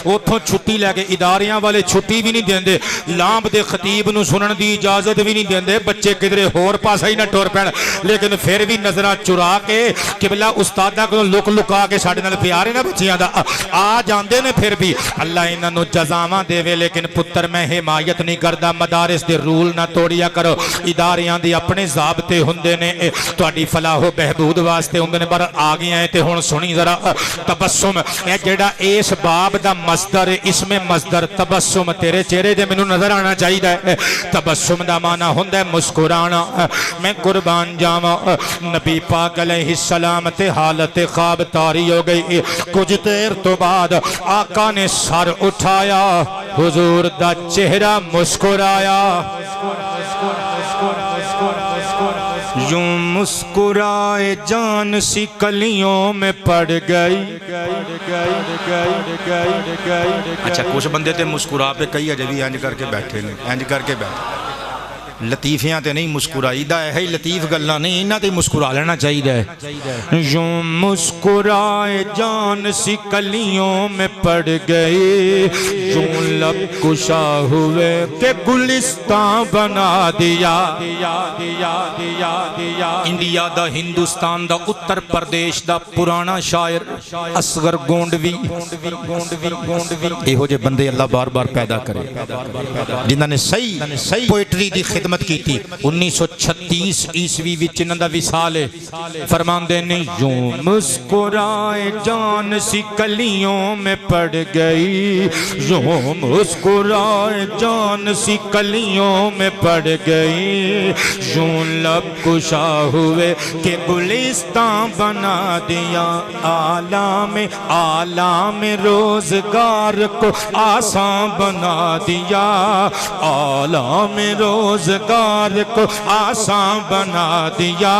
उथों छुट्टी लैके इदारियां वाले छुट्टी भी नहीं देंदे लांब दे खतीब नूं सुनन दी इजाजत भी नहीं देंदे बच्चे किधरे होर पासा ही ना टुर पैण लेकिन फिर भी नजरां चुरा के किबला उस्तादा कोलों लुक लुका के साडे नाल प्यार है ना बच्चियां दा आ जांदे ने फिर भी अल्लाह इन्हां नूं जज़ावां देवे लेकिन पुत्तर मैं हिमायत नहीं करदा मदारिस दे रूल ना तोड़िया करो इदारियां दे अपने ज़ाबते हुंदे ने तुहाडी फलाहो बहबूद वास्ते होंदे ने, पर आ गए हैं तो हुण सुनी जरा तबस्सुम ए जेड़ा इस बाब दा मसदर इसमें मसदर तबस्सुम तेरे चेहरे ते मैनू नजर आना चाहिए। तबस्सुम दा माना हुंदा है मुस्कुराना। मैं कुर्बान जावां नबी पाक अलैहिस्सलाम ते हालत ख्वाब तारी हो गई। कुछ देर तो बाद आका ने सर उठाया, हुजूर दा चेहरा मुस्कुराया। यूं मुस्कुराए जान सी कलियों में पड़ गई। अच्छा कुछ बंदे ते मुस्कुरा पे कई अजे भी इंज करके बैठे ने, इंज करके बैठे लतीफियां ते नहीं मुस्कुराईदा है, लतीफ गल्लां नहीं, इन्हां ते मुस्कुरा लेना चाहिए। यूं मुस्कुराए जान सी कलियों में पड़ गई, यूं लब कुशा हुए के गुलिस्तां बना दिया। इंडिया दा, हिंदुस्तान दा, उत्तर प्रदेश दा पुराना शायर असगर गोंडवी इहो जे बंदे अल्लाह बार बार पैदा करे जिन्हां ने सही पोएट्री दी खिदमत की थी। 1936 ईस्वी विच इन्हां दा विसाल है। फरमांदे ने यूं मुस्कुराए जान सी कलियों में पड़ गई, यूं मुस्कुराए जान सी कलियों में पड़ गई, यूं लब कुशा हुए के गुलिस्तां बना दिया। आला में रोजगार को आसान बना दिया, आला में रोजगार को आसान बना दिया।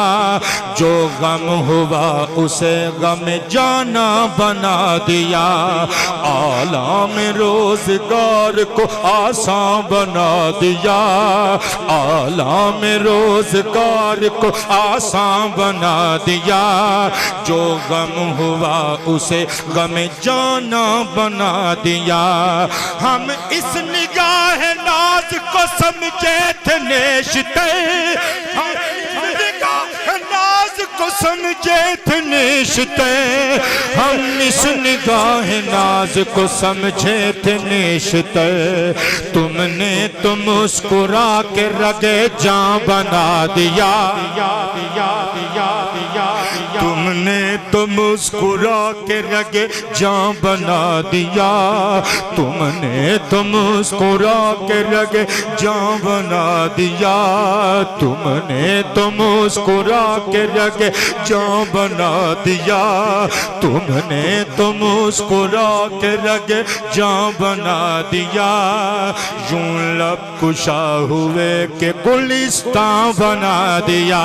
जो गम हुआ उसे गम जाना बना दिया, आला में रोजगार को आसान बना दिया, आला में रोजगार को आसान बना दिया। जो गम हुआ उसे गम जाना बना दिया। हम इस निगाह नाज को समझे थे नेश्ते, हम निगाह नाज को समझे थे नेश्ते, हम इस निगाह नाज को समझे थे नेश्ते। तुमने तो मुस्कुरा के रगे जान बना दिया, तुमने तो मुस्कुरा के रगे जान बना दिया, तुमने तो मुस्कुरा के रगे जान बना दिया, तुमने तो मुस्कुरा के रगे जान बना दिया, तुमने तो मुस्कुरा के रगे जान बना दिया। यूं लब कुशा हुए के गुलिस्तां बना दिया।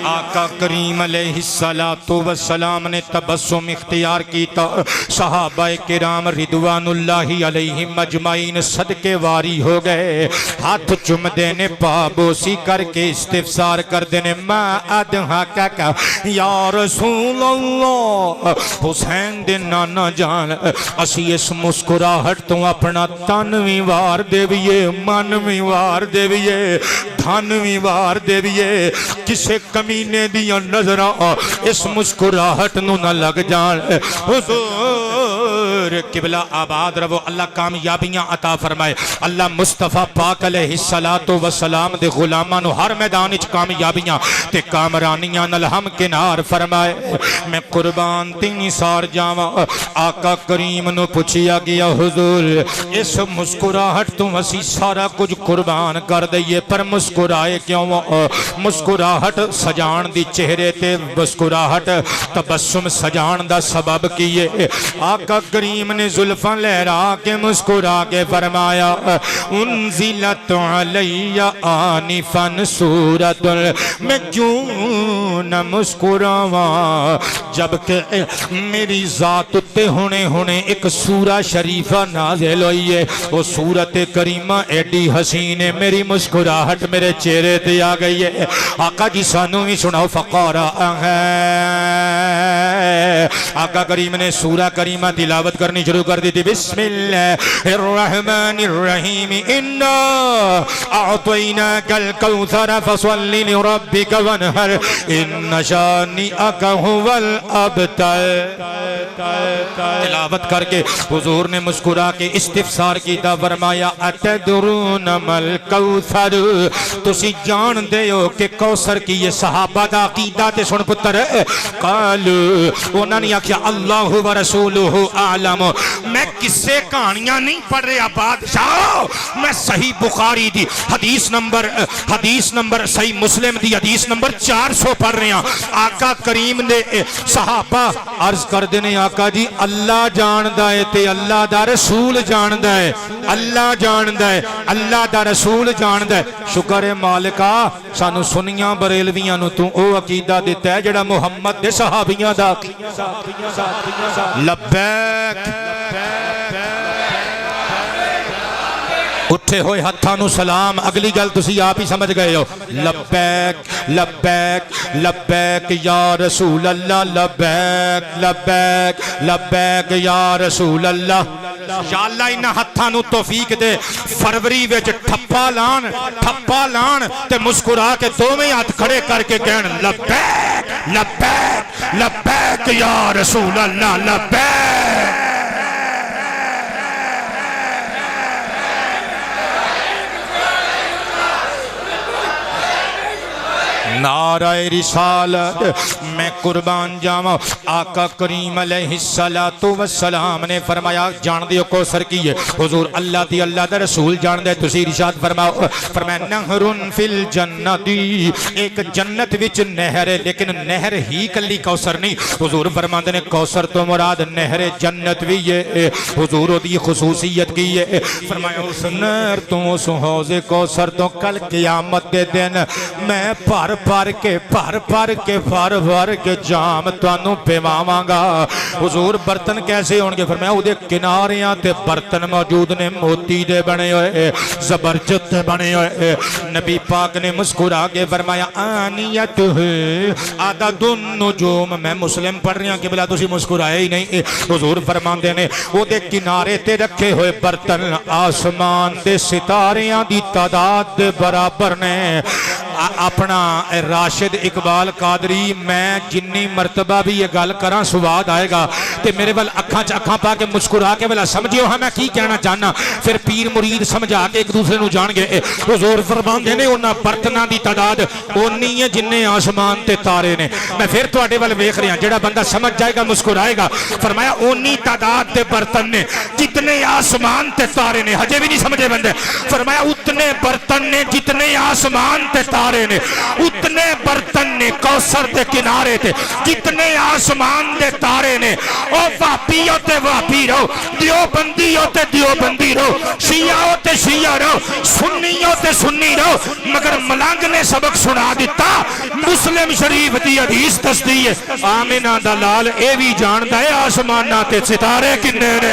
आका करीम अलैहिस्सलातु वस्सलाम ने तबस्सुम इख्तियार कीता। सहाबाए किराम रिदवानुल्लाहि अलैहिम अजमाइन सदके वारी हो गए। हाथ चुमदे ने, पाबोसी करके इस्तिफसार करदे ने, मा अदहा का या रसूल अल्लाह, हुसैन दे नाना जान असी इस मुस्कुराहट तो अपना तन भी वार देविए, मन भी वार देविए, धन भी वार देविए। किसे कमीने दियां नजरां इस मुस्कुराहट नू न लग जान। हुजूर किबला आबाद रवो, अल्लाह कामयाबियां अता फरमाए। अल्लाह मुस्तफा पाक अलैहिस्सलातु वस्सलाम दे गुलामां नू हर मैदान विच कामयाबियां ते कामरानियां नाल हमकिनार फरमाए। मैं कुर्बान तीन सार जावां। आका करीम नू पुछिया गया, हुजूर इस मुस्कुराहट तो असी सारा कुछ कुर्बान कर दईए, पर मुस्कुराए क्यों? मुस्कुराहट सजान दी चेहरे ते मुस्कुराहट तबस्सुम सजान दा सबब की है। आका करीम ने जुल्फां लहरा के मुस्कुरा के फरमाया, उन्जिलत अलैया आनिफन सूरतुल, मैं क्यों न मुस्कुरावा जबकि मेरी जात उत्ते हुणे हुणे एक सूरा शरीफा नाज़िल हुई है। वो सूरत करीमा एडी हसीन है, मेरी मुस्कुराहट मेरे चेहरे ते आ गई है। आका जी सानू भी सुनाओ। फकारा आका करीम ने सूरा करीमा तिलावत करनी शुरू कर दी थी। बिस्मिल्लाहिर रहमानिर रहीम, इन्ना अअतैनाकल कौसर फसल्लि लिरब्बिका वनहर, इन्न शानिअका हुवल अबतर। तिलावत करके हुजूर ने मुस्कुरा के इस्तिफसार कीता, फरमाया अतदरून मल कौसर, तुसी जानदे हो कि कौसर की ये सहाबा दा अकीदा ते सुन पुत्र। काल उन्होंने ने आख्या अल्लाह व रसूलुहु आलम। मैं किस्से कहानियां नहीं पढ़ रहा बादशाह, मैं सही बुखारी दी हदीस नंबर सही मुस्लिम दी हदीस नंबर 400 पढ़ रहे हैं। आका करीम ने सहाबा अर्ज करते ने, आका जी अल्लाह जानदा है ते अल्लाह दा रसूल जानदा है, अल्लाह जानदा है, अल्लाह दा रसूल जानदा है। शुक्र है मालिका सानू सुनियां बरेलवियां नु तू ओ अकीदा दिता है जेड़ा मुहम्मद दे सहाबियां दा। लब्बैक उठे हुए हत्थां सलाम। अगली गल तुसी आप ही समझ गए हो। लब्बैक लब्बैक लब्बैक या रसूल अल्लाह, लब्बैक लब्बैक लब्बैक या रसूल अल्लाह। या अल्लाह इन्हां हत्थां नूं तौफीक दे, फरवरी विच ठप्पा लाण ते मुस्कुरा के दोवें हाथ खड़े करके कहण लब्बैक लब्बैक लब्बैक या रसूल अल्लाह, लब्बैक। नाराए रिसालत मैं कुर्बान जावा। आका करीम अलैहिस्सलातु वस्सलाम ने फरमाया जान दियो कौसर की है हुजूर अल्लाह दी, अल्लाह दा रसूल जान दे। तुसी इरशाद फरमाओ, फरमाया नहरुन फिल जन्नती, एक जन्नत विच नहर है, लेकिन नहर ही कली कौसर नहीं। हुजूर फरमाते ने कौसर तो मुराद नहर जन्नत भी है। हुजूर ओदी खुसूसियत की है, फरमाया उस नहर तो उस हौज़े कौसर तो कल क़यामत दे दिन मैं भर के जाम तुहानू पिवावांगा। हुजूर बर्तन कैसे होंगे? फरमाया उहदे किनारियां ते बर्तन मौजूद ने मोती दे बने हुए, जबरदस्त बने हुए। नबी पाक ने मुस्कुरा के फरमाया आनियत आददुन नुजूम। मैं मुस्लिम पढ़ रहा कि बिला तुसी मुस्कुराए ही नहीं। हुजूर फरमाते ने उहदे किनारे ते रखे हुए बर्तन आसमान दे सितारियां दी तादाद दे बराबर ने। अपना राशिद इकबाल कादरी, मैं जिन्नी मरतबा भी ये गल करा स्वाद आएगा ते मेरे वाल अखां च अखां पा के मुस्कुरा के वाला समझियो हाँ मैं की कहना चाहना। फिर पीर मुरीद समझा के एक दूसरे को जान गए। हुजूर फरमांदे ने उन्हां बर्तनां दी तादाद ओनी है जिन्ने आसमान ते तारे ने। मैं फिर तुहाडे वाल वेख रहा, जेड़ा बंदा समझ जाएगा मुस्कुराएगा। फरमाया ओनी तादाद दे बर्तन ने जितने आसमान ते तारे ने। हजे भी नहीं समझे बंदे। फरमाया उतने बर्तन ने जितने आसमान ते तारे ने, उतने बर्तन ने कौसर के किनारे थे जितने आसमान दे तारे ने। ओ वापी ते वापी रहो, दियोबंदी ते दियोबंदी रहो, शिया ते शिया रहो, सुन्नी ते सुन्नी रहो। मगर मलंग ने सबक सुना दिता। मुस्लिम शरीफ की हदीस दसदी है आमिना दा लाल ए भी जानदा है आसमाना ते सितारे किन्ने ने।